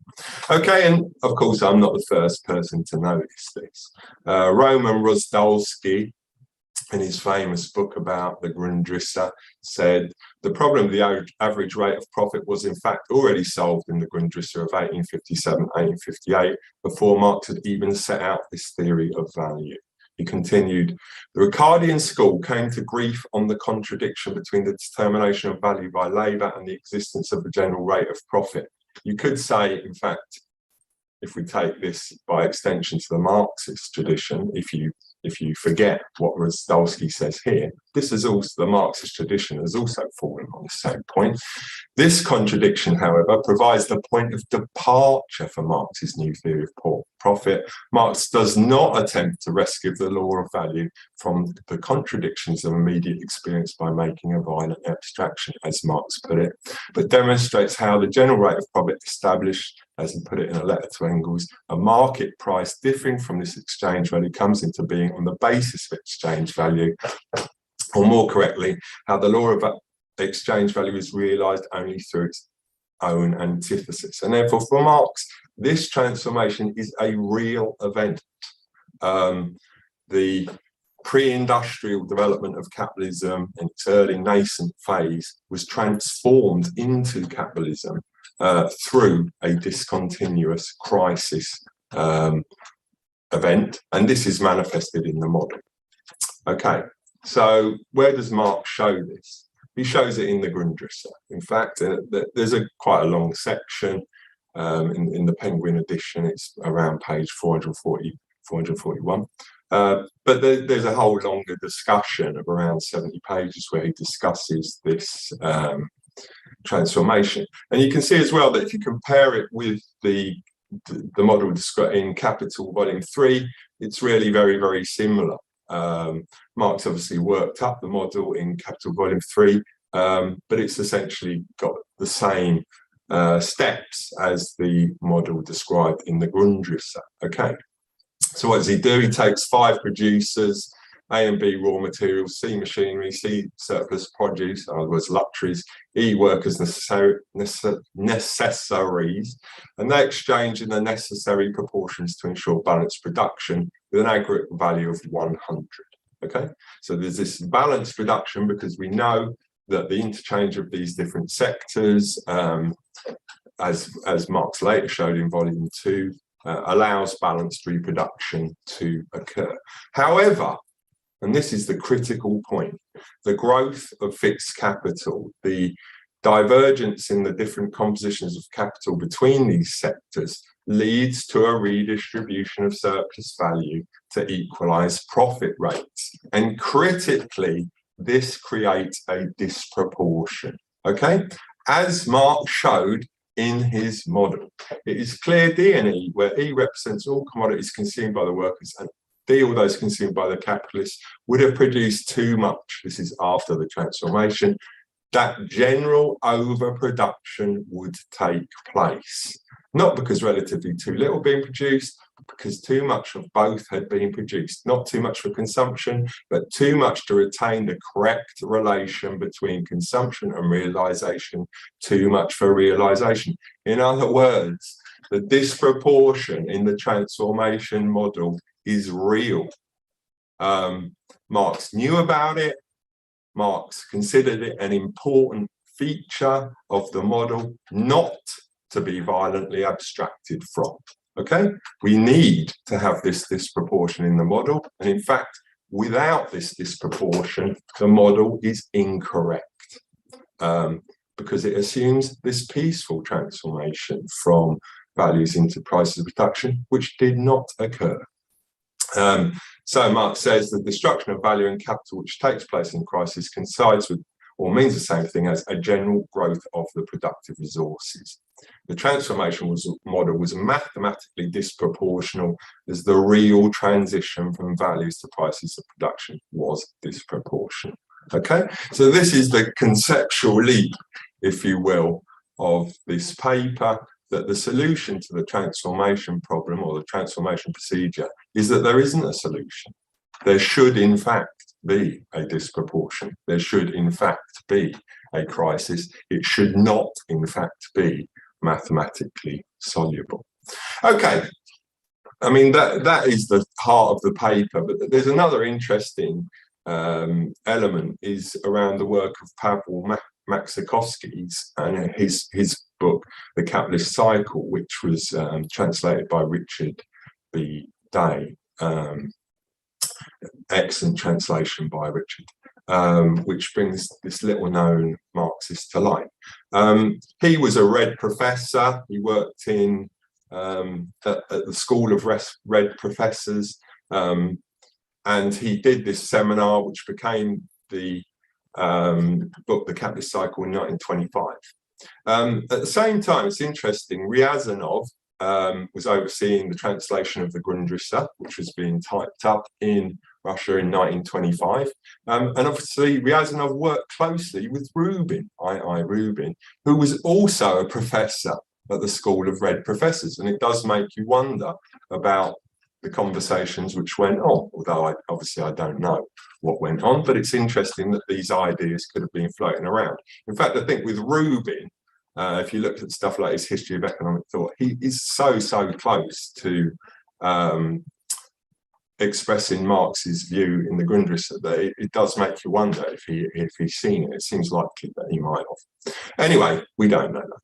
Okay, and of course, I'm not the first person to notice this. Roman Rozdolsky, in his famous book about the Grundrisse, said the problem of the average rate of profit was in fact already solved in the Grundrisse of 1857-1858, before Marx had even set out this theory of value. He continued, the Ricardian school came to grief on the contradiction between the determination of value by labour and the existence of the general rate of profit. You could say, in fact, if we take this by extension to the Marxist tradition, if you forget what Rozdolsky says here, this is also, the Marxist tradition has also fallen on the same point. This contradiction, however, provides the point of departure for Marx's new theory of profit. Marx does not attempt to rescue the law of value from the contradictions of immediate experience by making a violent abstraction, as Marx put it, but demonstrates how the general rate of profit established, as he put it in a letter to Engels, a market price differing from this exchange value comes into being on the basis of exchange value, or more correctly, how the law of exchange value is realized only through its own antithesis. And therefore, for Marx, this transformation is a real event. The pre-industrial development of capitalism in its early nascent phase was transformed into capitalism through a discontinuous crisis event, and this is manifested in the model. Okay, so where does Marx show this? He shows it in the Grundrisse. In fact, there's quite a long section in the Penguin edition. It's around page 440, 441. But there's a whole longer discussion of around 70 pages where he discusses this transformation. And you can see as well that if you compare it with the model described in Capital Volume 3, it's really very, very similar. Marx obviously worked up the model in Capital Volume 3, but it's essentially got the same steps as the model described in the Grundrisse. Okay, so what does he do? He takes 5 producers, A and B raw materials, C machinery, C surplus produce, in other words luxuries, E workers necessaries, and they exchange in the necessary proportions to ensure balanced production with an aggregate value of 100. Okay, so there's this balanced production because we know that the interchange of these different sectors, as Marx later showed in Volume 2, allows balanced reproduction to occur. However, and this is the critical point, the growth of fixed capital, the divergence in the different compositions of capital between these sectors leads to a redistribution of surplus value to equalize profit rates. And critically, this creates a disproportion, okay? As Marx showed in his model. It is clear D and E, where E represents all commodities consumed by the workers and D, all those consumed by the capitalists, would have produced too much. This is after the transformation. That general overproduction would take place. Not because relatively too little being produced, but because too much of both had been produced. Not too much for consumption, but too much to retain the correct relation between consumption and realization. Too much for realization. In other words, the disproportion in the transformation model is real. Marx knew about it. Marx considered it an important feature of the model, not to be violently abstracted from. Okay, we need to have this disproportion in the model, and in fact, without this disproportion, the model is incorrect because it assumes this peaceful transformation from values into prices of production, which did not occur. So Marx says the destruction of value and capital which takes place in crisis coincides with or means the same thing as a general growth of the productive resources. The transformation model was mathematically disproportional as the real transition from values to prices of production was disproportional. Okay, so this is the conceptual leap, if you will, of this paper, that the solution to the transformation problem or the transformation procedure is that there isn't a solution. There should, in fact, be a disproportion. There should, in fact, be a crisis. It should not, in fact, be mathematically soluble. Okay, I mean, that is the heart of the paper, but there's another interesting element is around the work of Pavel Maksakowski's and his book, The Capitalist Cycle, which was translated by Richard B. Day. Excellent translation by Richard, which brings this little known Marxist to light. He was a Red professor. He worked in at the School of Red Professors, and he did this seminar, which became the book, The Capitalist Cycle, in 1925. At the same time, it's interesting, Ryazanov was overseeing the translation of the Grundrisse, which was being typed up in Russia in 1925. And obviously, Ryazanov worked closely with Rubin, I. Rubin, who was also a professor at the School of Red Professors. And it does make you wonder about the conversations which went on, although obviously I don't know what went on, but it's interesting that these ideas could have been floating around. In fact, I think with Rubin, if you look at stuff like his History of Economic Thought, he is so close to expressing Marx's view in the Grundrisse that it does make you wonder if he's seen it. It seems likely that he might have. Anyway, we don't know that.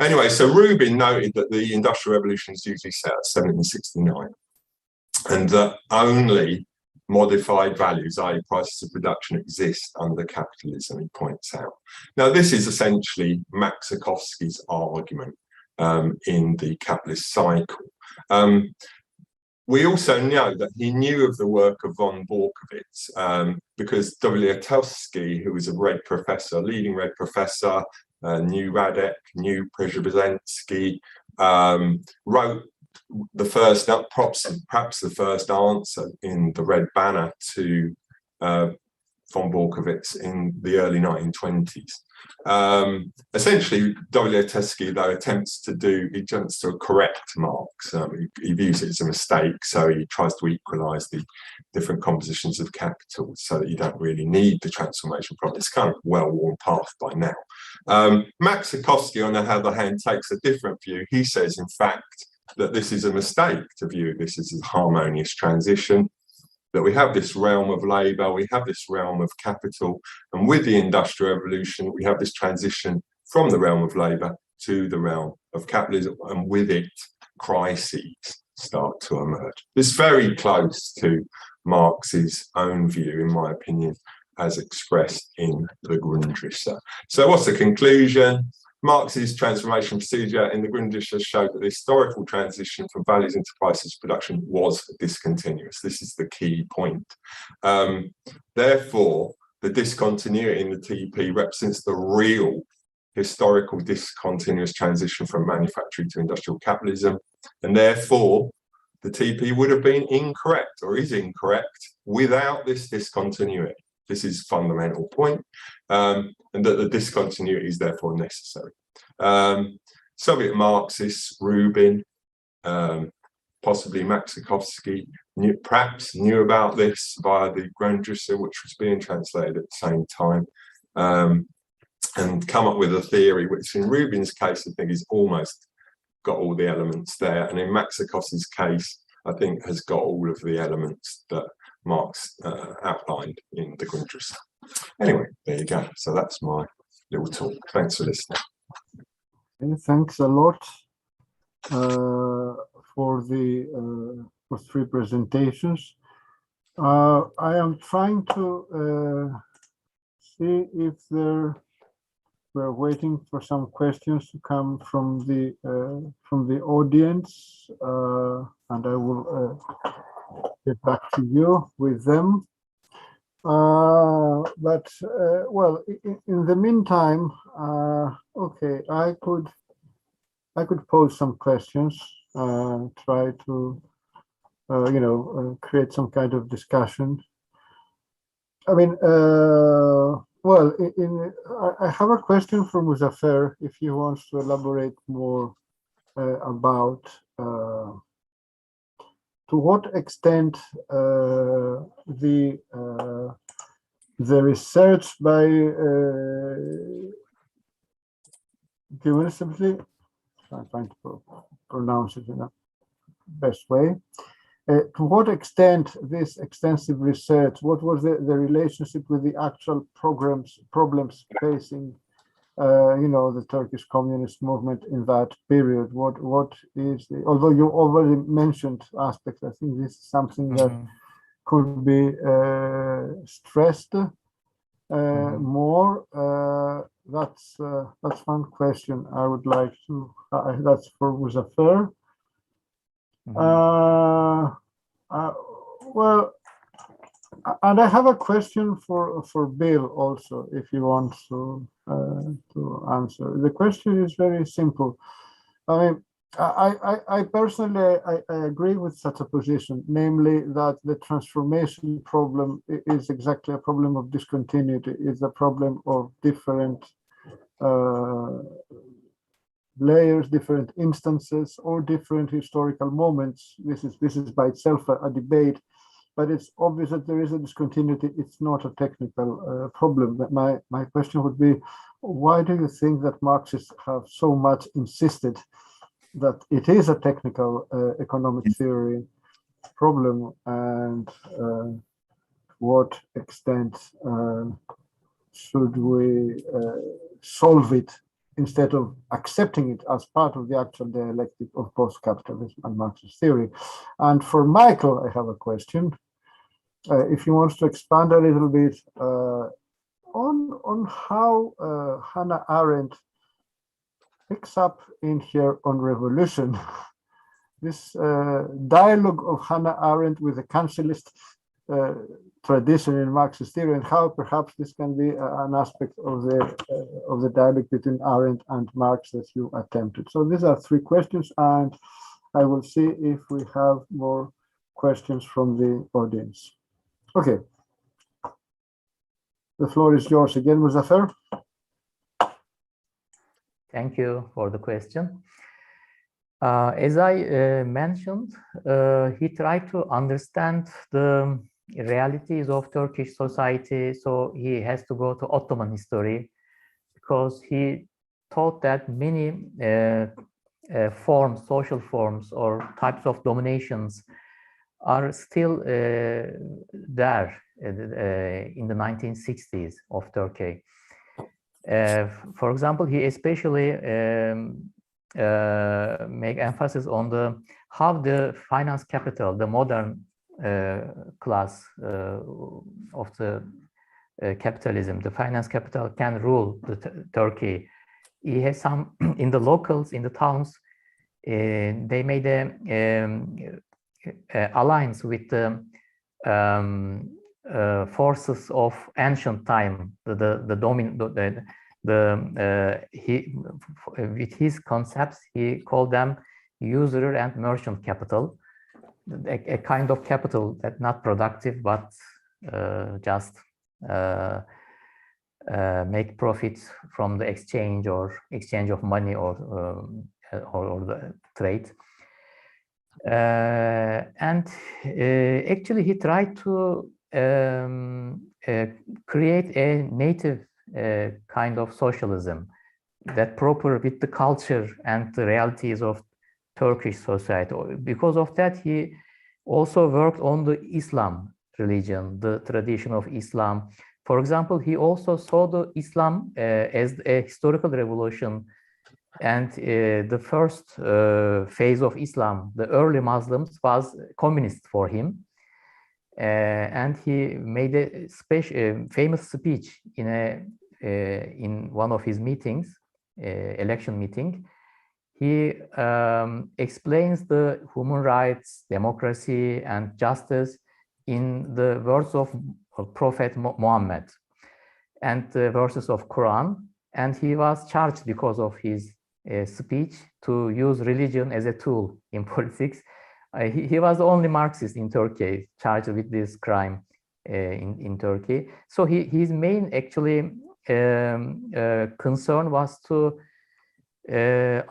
Anyway, so Rubin noted that the Industrial Revolution is usually set at 1769, and that only modified values, i.e. prices of production, exist under capitalism, he points out. Now, this is essentially Maksakowski's argument in The Capitalist Cycle. We also know that he knew of the work of von Borkowitz because Woliatowski, who was a Red professor, leading Red professor, knew Radek, knew Przebrzezynski, wrote the first, perhaps the first answer in the Red Banner to von Borkowitz in the early 1920s. Essentially, Woliatowski, though, attempts to correct Marx. He views it as a mistake, so he tries to equalise the different compositions of capital so that you don't really need the transformation problem. It's kind of well-worn path by now. Maksakowski, on the other hand, takes a different view. He says, in fact, that this is a mistake to view this as a harmonious transition, that we have this realm of labour, we have this realm of capital, and with the Industrial Revolution, we have this transition from the realm of labour to the realm of capitalism, and with it, crises start to emerge. It's very close to Marx's own view, in my opinion, as expressed in the Grundrisse. So what's the conclusion? Marx's transformation procedure in the Grundrisse showed that the historical transition from values into prices of production was discontinuous. This is the key point. Therefore, the discontinuity in the TP represents the real historical discontinuous transition from manufacturing to industrial capitalism, and therefore the TP would have been incorrect or is incorrect without this discontinuity. This is a fundamental point, and that the discontinuity is therefore necessary. Soviet Marxists, Rubin, possibly Maxikovsky, perhaps knew about this via the Grundrisse, which was being translated at the same time, and come up with a theory, which in Rubin's case, I think is almost got all the elements there. And in Maxikovsky's case, I think has got all of the elements that Marx outlined in the Grundrisse. Anyway, there you go. So that's my little talk. Thanks for listening. Okay, thanks a lot for the for 3 presentations. I am trying to see if we're waiting for some questions to come from the audience, and I will get back to you with them. But well, in the meantime, okay, I could pose some questions, try to create some kind of discussion. I mean, well, I have a question for Muzaffer, if he wants to elaborate more about to what extent the research by give me simply, I'm trying to pronounce it in the best way. To what extent this extensive research, what was the relationship with the actual problems facing, the Turkish communist movement in that period? What is the, although you already mentioned aspects, I think this is something that could be stressed more. That's one question I would like to. That's for Muzaffer. Well, and I have a question for Bill also, if you want to answer. The question is very simple. I mean, I personally I agree with such a position, namely that the transformation problem is exactly a problem of discontinuity. It's a problem of different layers, different instances, or different historical moments. This is by itself a debate, but it's obvious that there is a discontinuity. It's not a technical problem. But my question would be, why do you think that Marxists have so much insisted that it is a technical economic theory problem, and what extent should we solve it instead of accepting it as part of the actual dialectic of post-capitalism and Marxist theory? And for Michael, I have a question. If he wants to expand a little bit on how Hannah Arendt picks up in here on revolution, this dialogue of Hannah Arendt with the councilist tradition in Marxist theory, and how perhaps this can be an aspect of the dialogue between Arendt and Marx that you attempted. So these are 3 questions, and I will see if we have more questions from the audience. Okay. The floor is yours again, Muzaffer. Thank you for the question. As I mentioned, he tried to understand the realities of Turkish society, so he has to go to Ottoman history, because he thought that many social forms or types of dominations are still there in the 1960s of Turkey. For example, he especially make emphasis on how the finance capital, the modern class of the capitalism, the finance capital can rule Turkey. He has some in the locals, in the towns, they made a alliance with the forces of ancient time, he with his concepts, he called them usurer and merchant capital, a kind of capital that not productive but just make profits from the exchange of money or the trade. And actually he tried to create a native kind of socialism that proper with the culture and the realities of Turkish society. Because of that, he also worked on the Islam religion, the tradition of Islam. For example, he also saw the Islam as a historical revolution, and the first phase of Islam, the early Muslims, was communist for him. And he made a famous speech in one of his meetings, election meeting. He explains the human rights, democracy, and justice in the words of Prophet Muhammad and the verses of Quran. And he was charged because of his speech to use religion as a tool in politics. He was the only Marxist in Turkey charged with this crime in Turkey. So his main actually concern was to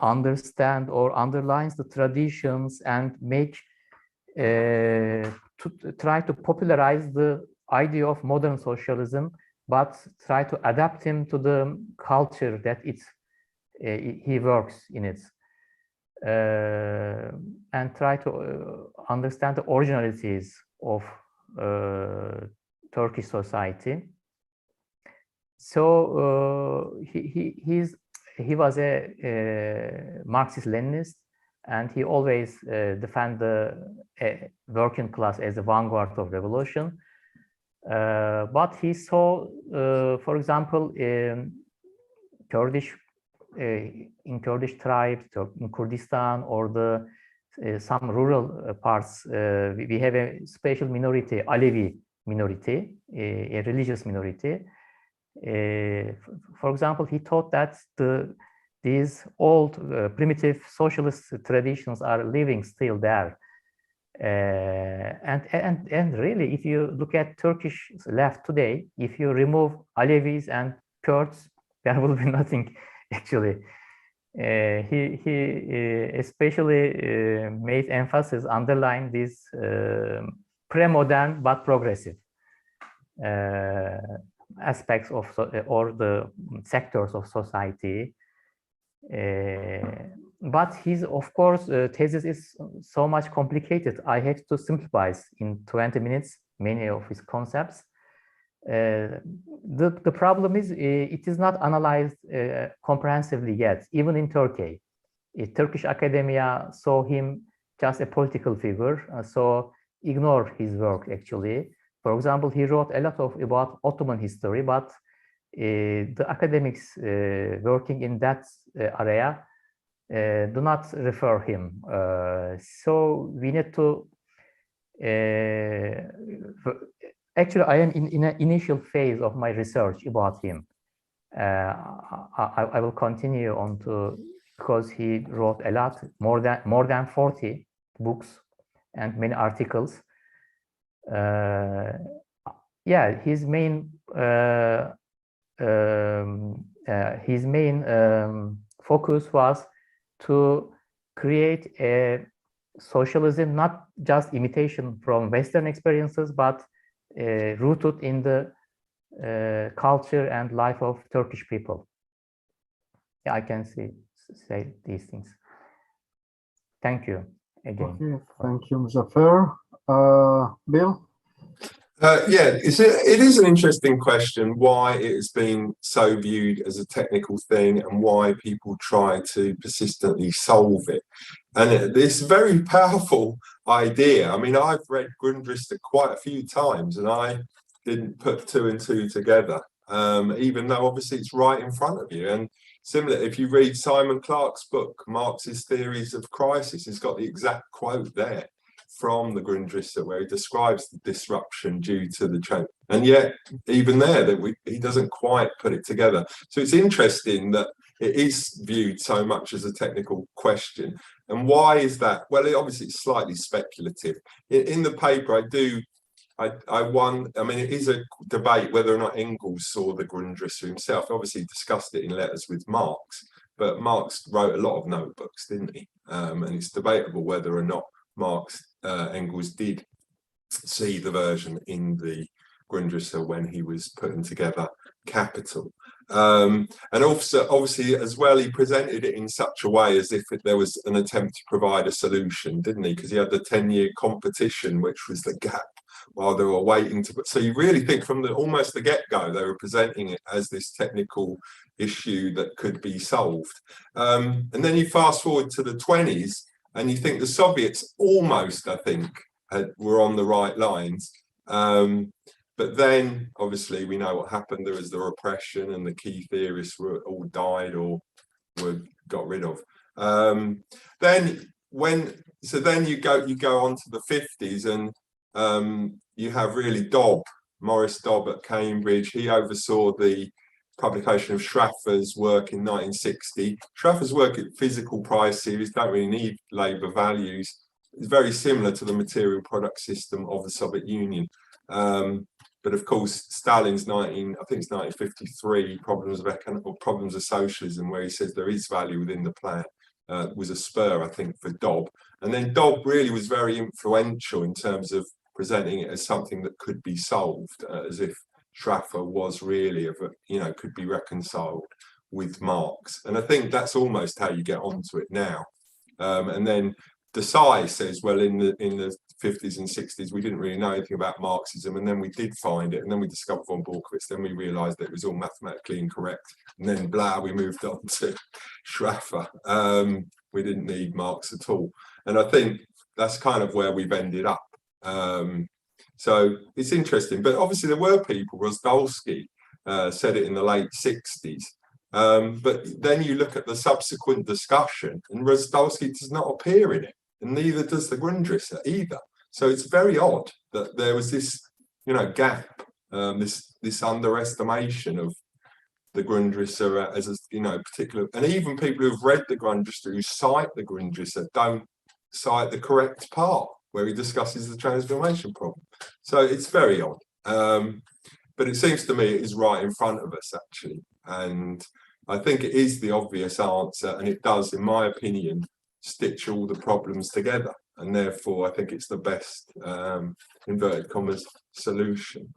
understand or underlines the traditions and make to try to popularize the idea of modern socialism, but try to adapt him to the culture that he works in it, and try to understand the originalities of Turkish society. So he was a Marxist-Leninist, and he always defended the working class as the vanguard of revolution. But he saw, for example, in Kurdish tribes, in Kurdistan, or some rural parts, we have a special minority, Alevi minority, a religious minority. For example, he thought that these old primitive socialist traditions are living still there. And really, if you look at Turkish left today, if you remove Alevis and Kurds, there will be nothing actually. He especially made emphasis, underline this pre-modern but progressive aspects of or the sectors of society. But his, of course, thesis is so much complicated. I have to simplify in 20 minutes many of his concepts. The problem is it is not analyzed comprehensively yet, even in Turkey. Turkish academia saw him just a political figure, so ignore his work actually. For example, he wrote a lot about Ottoman history, but the academics working in that area do not refer him. So we need to actually, I am in an initial phase of my research about him. I will continue on to, because he wrote a lot, more than 40 books and many articles. Yeah, his main focus was to create a socialism, not just imitation from Western experiences, but rooted in the culture and life of Turkish people. Yeah, I can say these things. Thank you again. Okay, thank you, Muzaffer. Bill? Yeah, it is an interesting question why it has been so viewed as a technical thing and why people try to persistently solve it. And this very powerful idea. I mean, I've read Grundrisse quite a few times and I didn't put two and two together, even though obviously it's right in front of you. And similar, if you read Simon Clarke's book, Marxist Theories of Crisis, it's got the exact quote there. from the Grundrisse, where he describes the disruption due to the change. And yet, even there, he doesn't quite put it together. So it's interesting that it is viewed so much as a technical question. And why is that? Well, obviously, it's slightly speculative. In the paper, I mean, it is a debate whether or not Engels saw the Grundrisse himself. Obviously, he discussed it in letters with Marx, but Marx wrote a lot of notebooks, didn't he? And it's debatable whether or not Engels did see the version in the Grundrisse when he was putting together Capital. And also, obviously, as well, he presented it in such a way as if there was an attempt to provide a solution, didn't he? Because he had the 10-year competition, which was the gap while they were waiting to. So you really think from almost the get-go, they were presenting it as this technical issue that could be solved. And then you fast forward to the 20s, and you think the Soviets almost, I think, were on the right lines. But then, obviously, we know what happened. There was the repression, and the key theorists were all died or were got rid of. Then you go on to the 50s, and you have really Maurice Dobb at Cambridge. He oversaw the publication of Schaffer's work in 1960. Schaffer's work at physical price series don't really need labour values. It's very similar to the material product system of the Soviet Union. But of course, Stalin's 1953 problems of socialism, where he says there is value within the plan, was a spur, I think, for Dobb. And then Dobb really was very influential in terms of presenting it as something that could be solved, as if Schaffer was really could be reconciled with Marx. And I think that's almost how you get onto it now. And then Desai says, well, in the 50s and 60s, we didn't really know anything about Marxism, and then we did find it, and then we discovered von Borkowitz, then we realized that it was all mathematically incorrect, and then we moved on to Schaffer. We didn't need Marx at all. And I think that's kind of where we've ended up. So it's interesting, but obviously there were people, Rozdolsky said it in the late 60s, but then you look at the subsequent discussion, and Rozdolsky does not appear in it, and neither does the Grundrisse either. So it's very odd that there was this, gap, this underestimation of the Grundrisse as a, particular, and even people who've read the Grundrisse, who cite the Grundrisse, don't cite the correct part where he discusses the transformation problem. So it's very odd. But it seems to me it is right in front of us, actually. And I think it is the obvious answer, and it does, in my opinion, stitch all the problems together. And therefore, I think it's the best, inverted commas, solution.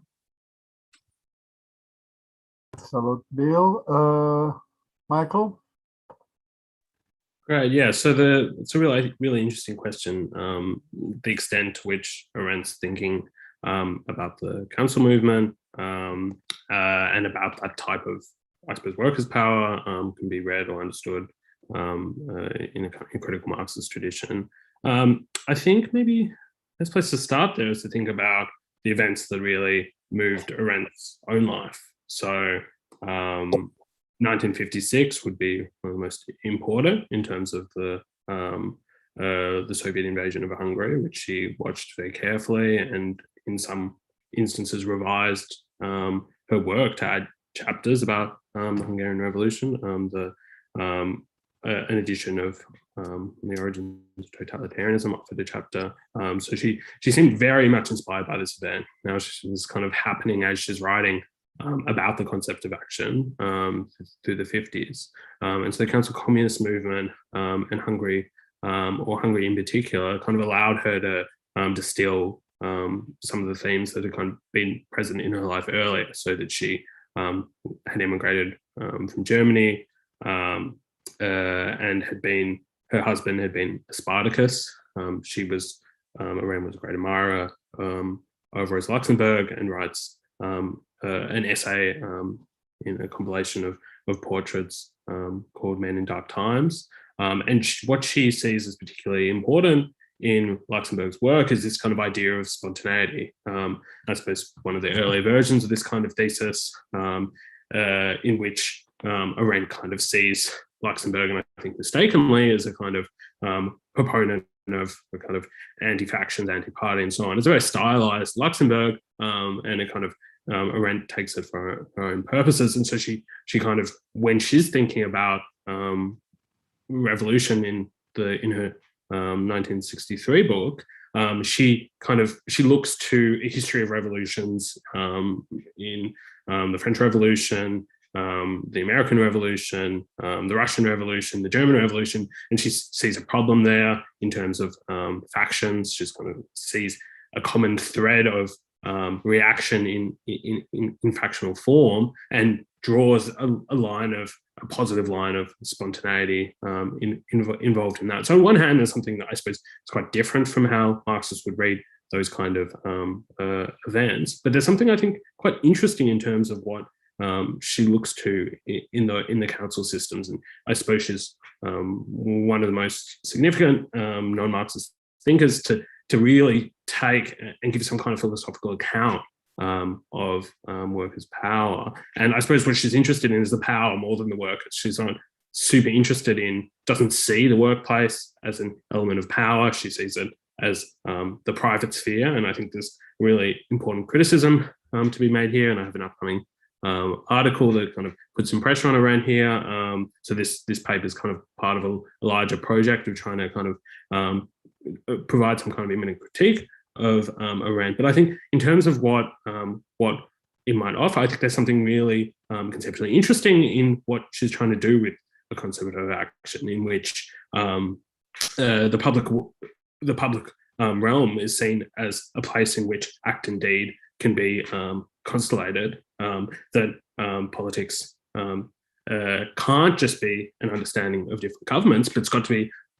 Salute, Bill. Michael? Right, yeah, so it's a really interesting question, the extent to which Arendt's thinking about the council movement and about that type of, I suppose, workers' power can be read or understood in a critical Marxist tradition. I think maybe the best place to start there is to think about the events that really moved Arendt's own life. So 1956 would be one of the most important in terms of the Soviet invasion of Hungary, which she watched very carefully, and in some instances revised her work to add chapters about the Hungarian Revolution. An edition of The Origins of Totalitarianism offered a chapter. So she seemed very much inspired by this event. Now she's kind of happening as she's writing about the concept of action through the 50s. And so the Council Communist movement and Hungary, or Hungary in particular, kind of allowed her to distill some of the themes that had kind of been present in her life earlier, so that she had immigrated from Germany and her husband had been a Spartacus. She was, Arendt was a great admirer over as Luxembourg, and writes an essay in a compilation of portraits called Men in Dark Times. And what she sees as particularly important in Luxembourg's work is this kind of idea of spontaneity. I suppose one of the early versions of this kind of thesis in which Arendt kind of sees Luxembourg, and I think mistakenly, as a kind of proponent of a kind of anti-factions, anti-party, and so on. It's a very stylized Luxembourg, and it kind of Arendt takes it for her own purposes. And so she kind of, when she's thinking about revolution in her 1963 book, she looks to a history of revolutions in the French Revolution, the American Revolution, the Russian Revolution, the German Revolution, and she sees a problem there in terms of factions. She kind of sees a common thread of reaction in factional form, and draws a positive line of spontaneity involved in that. So on one hand, there's something that I suppose is quite different from how Marxists would read those kind of events, but there's something I think quite interesting in terms of what she looks to in the council systems. And I suppose she's one of the most significant non-Marxist thinkers to really take and give some kind of philosophical account of workers' power. And I suppose what she's interested in is the power more than the workers. She's not super interested in, doesn't see the workplace as an element of power. She sees it as the private sphere. And I think there's really important criticism to be made here. And I have an upcoming article that kind of puts some pressure on around here. So this paper is kind of part of a larger project of trying to kind of provide some kind of imminent critique of Arendt. But I think in terms of what it might offer, I think there's something really conceptually interesting in what she's trying to do with a concept of action, in which the public realm is seen as a place in which act and deed can be constellated, that politics can't just be an understanding of different governments, but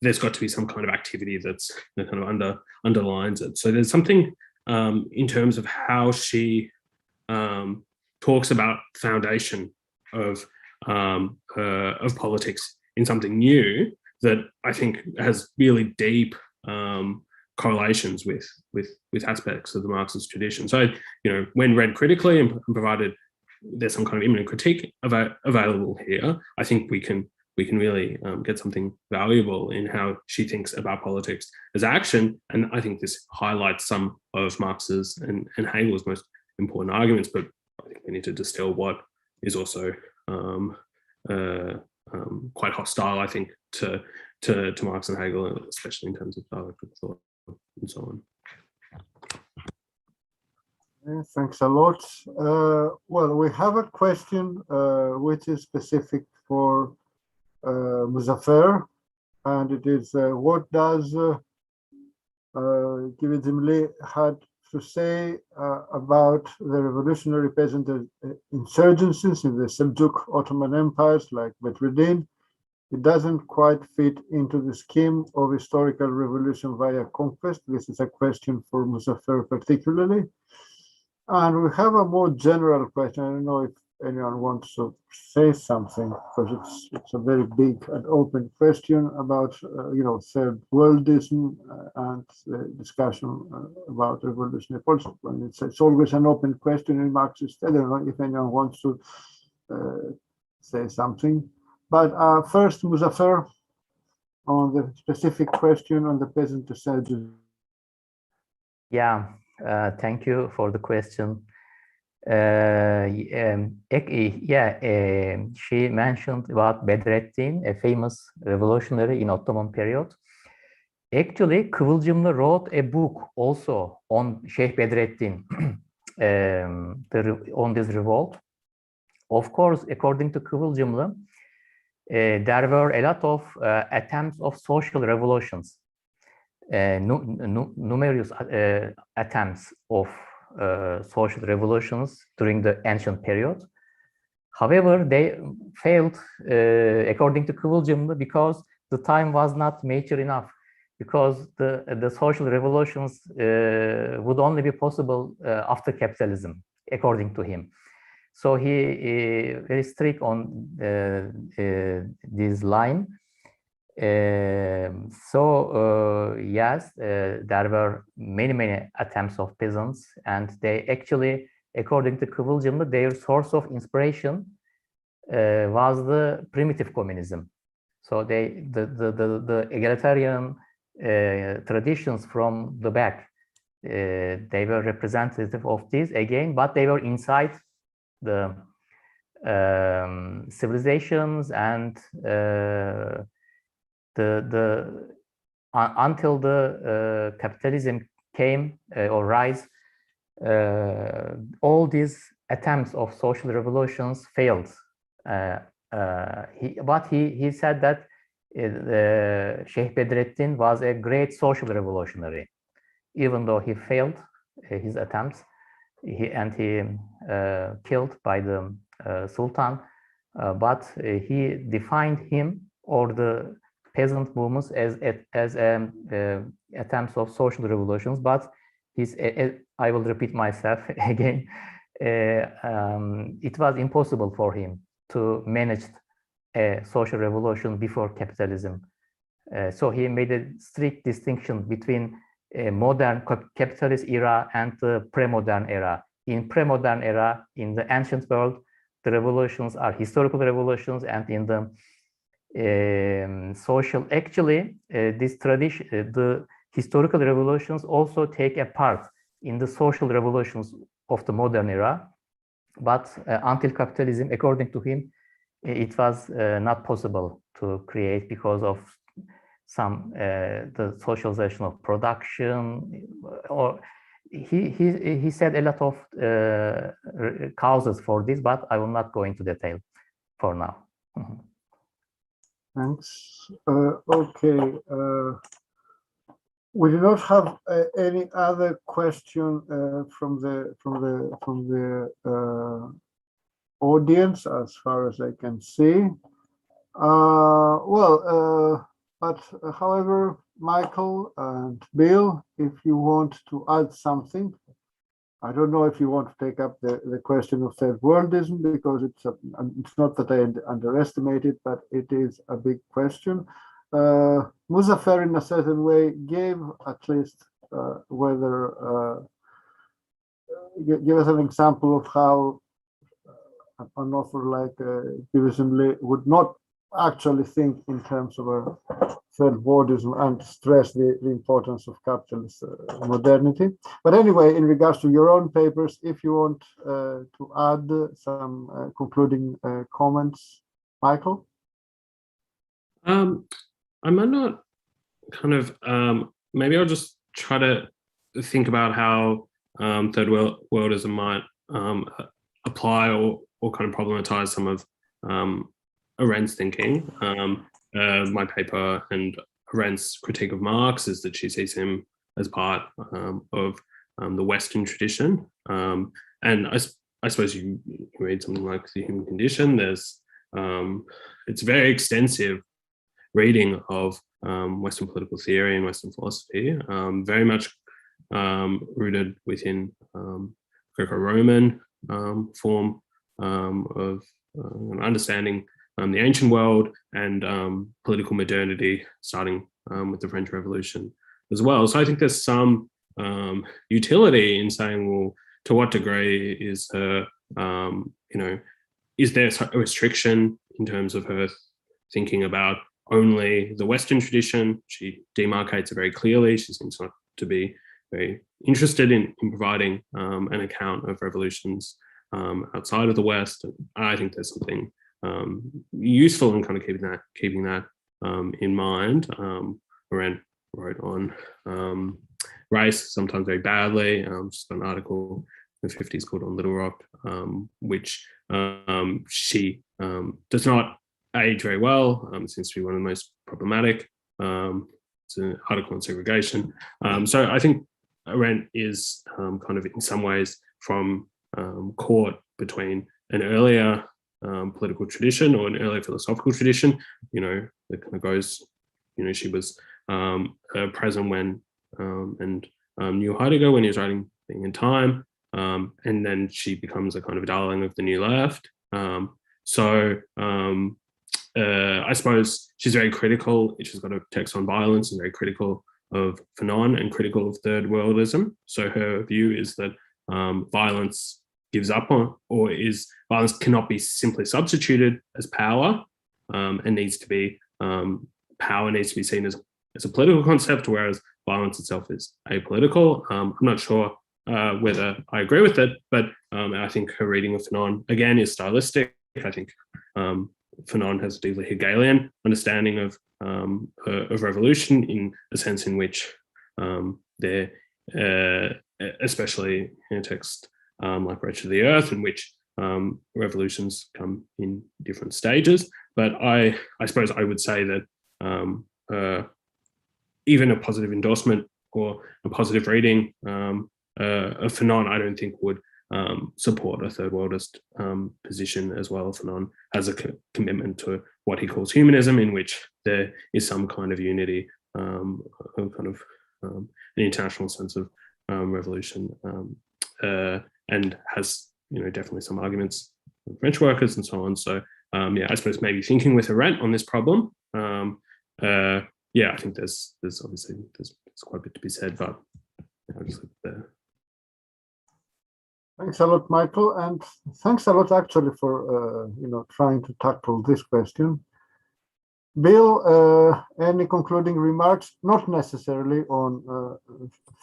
there's got to be some kind of activity that kind of underlines it. So there's something in terms of how she talks about foundation of politics in something new that I think has really deep correlations with aspects of the Marxist tradition. So, when read critically and provided there's some kind of imminent critique available here, I think we can really get something valuable in how she thinks about politics as action. And I think this highlights some of Marx's and Hegel's most important arguments, but I think we need to distill what is also quite hostile, I think, to Marx and Hegel, especially in terms of dialectical thought and so on. Thanks a lot. Well, we have a question which is specific for Muzaffer, and it is what does Kıvılcımlı had to say about the revolutionary peasant insurgencies in the Seljuk Ottoman empires like Bedreddin? It doesn't quite fit into the scheme of historical revolution via conquest. This is a question for Muzaffer particularly. And we have a more general question. I don't know if anyone wants to say something, because it's a very big and open question about third worldism and the discussion about revolutionary politics. And it's always an open question in Marxist. I don't know if anyone wants to say something. But first, Muzaffer, on the specific question on the peasant insurgency. Yeah, thank you for the question. She mentioned about Bedreddin, a famous revolutionary in Ottoman period. Actually, Kıvılcımlı wrote a book also on Sheikh Bedreddin, on this revolt. Of course, according to Kıvılcımlı, there were a lot of attempts of social revolutions, numerous attempts of social revolutions during the ancient period. However, they failed, according to Kıvılcımlı, because the time was not mature enough, because the social revolutions would only be possible after capitalism, according to him. So he very strict on this line. Yes, there were many attempts of peasants, and they actually, according to Kıvılcımlı, their source of inspiration was the primitive communism. So the egalitarian traditions from the back. They were representative of this again, but they were inside the civilizations and until the capitalism came or rise, all these attempts of social revolutions failed. But he said that Sheikh Bedrettin was a great social revolutionary, even though he failed his attempts. He killed by the Sultan, but he defined him or the peasant movements as attempts of social revolutions. But I will repeat myself again. It was impossible for him to manage a social revolution before capitalism. So he made a strict distinction between a modern capitalist era and the pre-modern era. In pre-modern era, in the ancient world, the revolutions are historical revolutions, and in the social, actually, this tradition, the historical revolutions also take a part in the social revolutions of the modern era. But until capitalism, according to him, it was not possible to create because of some the socialization of production, or he said a lot of causes for this, but I will not go into detail for now. Thanks. Okay. We do not have any other question from the audience, as far as I can see. But however, Michael and Bill, if you want to add something, I don't know if you want to take up the question of third worldism, because it's not that I underestimate it, but it is a big question. Muzaffer, in a certain way, gave at least give us an example of how an author like Kıvılcımlı would not actually think in terms of a third worldism and stress the importance of capitalist modernity. But anyway, in regards to your own papers, if you want to add some concluding comments, Michael? I might not kind of, maybe I'll just try to think about how third worldism might apply or kind of problematize some of Arendt's thinking. My paper and Arendt's critique of Marx is that she sees him as part of the Western tradition. And I suppose you read something like The Human Condition, there's it's very extensive reading of Western political theory and Western philosophy, very much rooted within Greco-Roman form of understanding the ancient world and political modernity, starting with the French Revolution as well. So I think there's some utility in saying, well, to what degree is her, is there a restriction in terms of her thinking about only the Western tradition? She demarcates it very clearly. She seems not to be very interested in providing an account of revolutions outside of the West. And I think there's something useful in kind of keeping that in mind. Arendt wrote on race, sometimes very badly. Just an article in the 50s called On Little Rock, which she does not age very well. It seems to be one of the most problematic. It's an article on segregation. So I think Arendt is kind of in some ways from caught between an earlier political tradition or an earlier philosophical tradition, that kind of goes, she was present when and knew Heidegger when he was writing Being in Time, and then she becomes a kind of darling of the New Left. I suppose she's very critical. She's got a text on violence and very critical of Fanon and critical of third worldism. So her view is that violence gives up on, or violence cannot be simply substituted as power, and needs to be power needs to be seen as as a political concept, whereas violence itself is apolitical. I'm not sure whether I agree with it, but I think her reading of Fanon, again, is stylistic. I think Fanon has a deeply Hegelian understanding of revolution, in a sense in which there, especially in a text like Wretched of the Earth, in which revolutions come in different stages. But I suppose I would say that even a positive endorsement or a positive reading of Fanon, I don't think would support a third worldist position as well. Fanon has a commitment to what he calls humanism, in which there is some kind of unity, kind of an international sense of revolution, and has definitely some arguments with French workers and so on. So yeah, I suppose maybe thinking with Arendt on this problem. Yeah, I think there's obviously there's quite a bit to be said, but I'll just leave it there. Thanks a lot, Michael, and thanks a lot actually for trying to tackle this question. Bill, any concluding remarks? Not necessarily on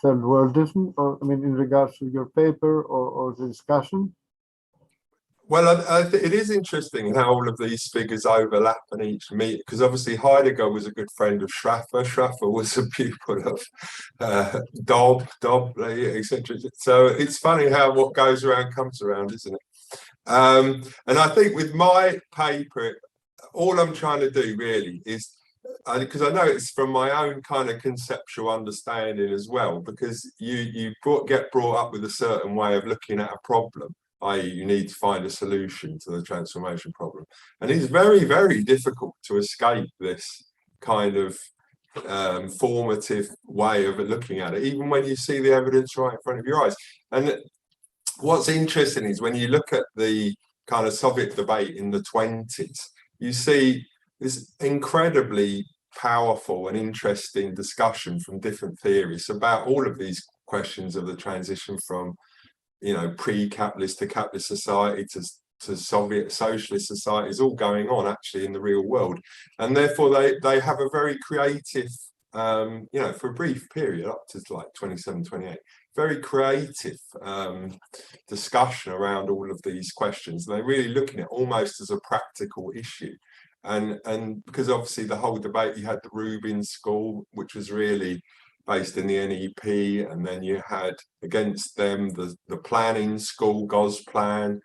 third worldism, or I mean, in regards to your paper or the discussion. Well, it is interesting how all of these figures overlap and each meet, because obviously Heidegger was a good friend of Schaffer. Schaffer was a pupil of Dobb, etc. So it's funny how what goes around comes around, isn't it? And I think with my paper, all I'm trying to do really is, because I know it's from my own kind of conceptual understanding as well, because you get brought up with a certain way of looking at a problem, i.e. you need to find a solution to the transformation problem. And it's very, very difficult to escape this kind of formative way of looking at it, even when you see the evidence right in front of your eyes. And what's interesting is when you look at the kind of Soviet debate in the 20s, you see this incredibly powerful and interesting discussion from different theories about all of these questions of the transition from pre-capitalist to capitalist society to Soviet socialist society is all going on actually in the real world. And therefore they have a very creative, for a brief period up to like 27, 28, very creative discussion around all of these questions. They're really looking at almost as a practical issue. And because obviously the whole debate, you had the Rubin School, which was really based in the NEP, and then you had against them the planning school, Gosplan,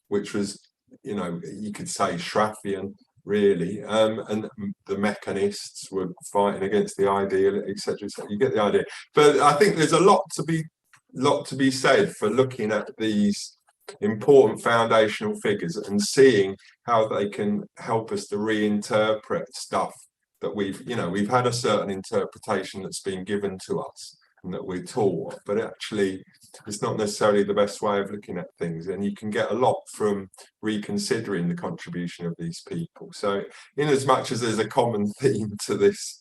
which was, you could say Schraffian, really, and the mechanists were fighting against the ideal, etc. So you get the idea. But I think there's a lot to be said for looking at these important foundational figures and seeing how they can help us to reinterpret stuff that we've had a certain interpretation that's been given to us and that we're taught, but actually it's not necessarily the best way of looking at things. And you can get a lot from reconsidering the contribution of these people. So in as much as there's a common theme to this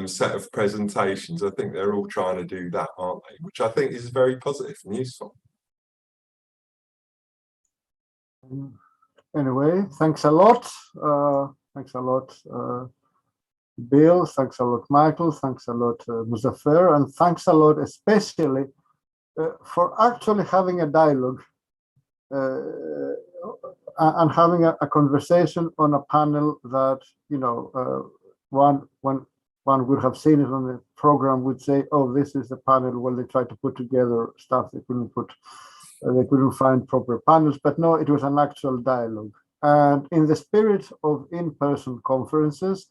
set of presentations, I think they're all trying to do that, aren't they? Which I think is very positive and useful. Anyway, thanks a lot. Thanks a lot, Bill. Thanks a lot, Michael. Thanks a lot, Muzaffer. And thanks a lot, especially for actually having a dialogue and having a conversation on a panel that, one would have seen it on the program would say, oh, this is the panel where they try to put together stuff they couldn't find proper panels, but no, it was an actual dialogue. And in the spirit of in-person conferences,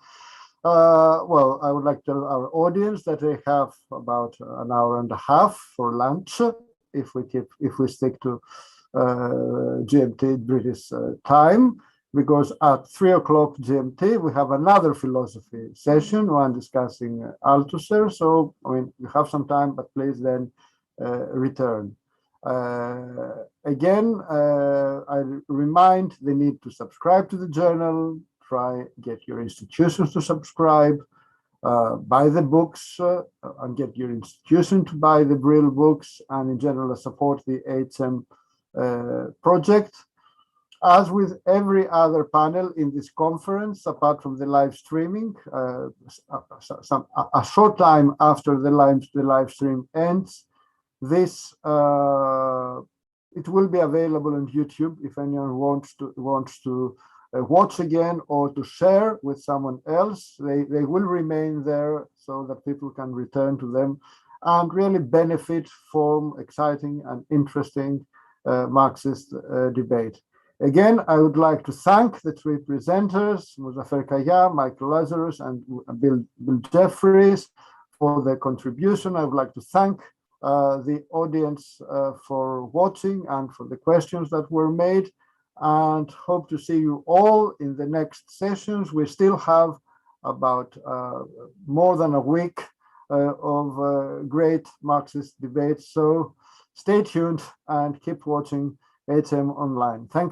well, I would like to tell our audience that they have about an hour and a half for lunch, if we stick to GMT British time, because at 3 o'clock GMT we have another philosophy session, one discussing Althusser. So I mean, you have some time, but please then return. Again, I remind the need to subscribe to the journal, try get your institutions to subscribe, buy the books and get your institution to buy the Brill books, and in general support the HM project. As with every other panel in this conference, apart from the live streaming, a short time after the live stream ends, this it will be available on YouTube if anyone wants to watch again or to share with someone else. They will remain there so that people can return to them and really benefit from exciting and interesting Marxist debate. Again, I would like to thank the three presenters, Muzaffer Kaya, Michael Lazarus, and Bill Jefferies, for their contribution. I would like to thank the audience for watching and for the questions that were made, and hope to see you all in the next sessions. We still have about more than a week of great Marxist debates, so stay tuned and keep watching HM Online. Thank you.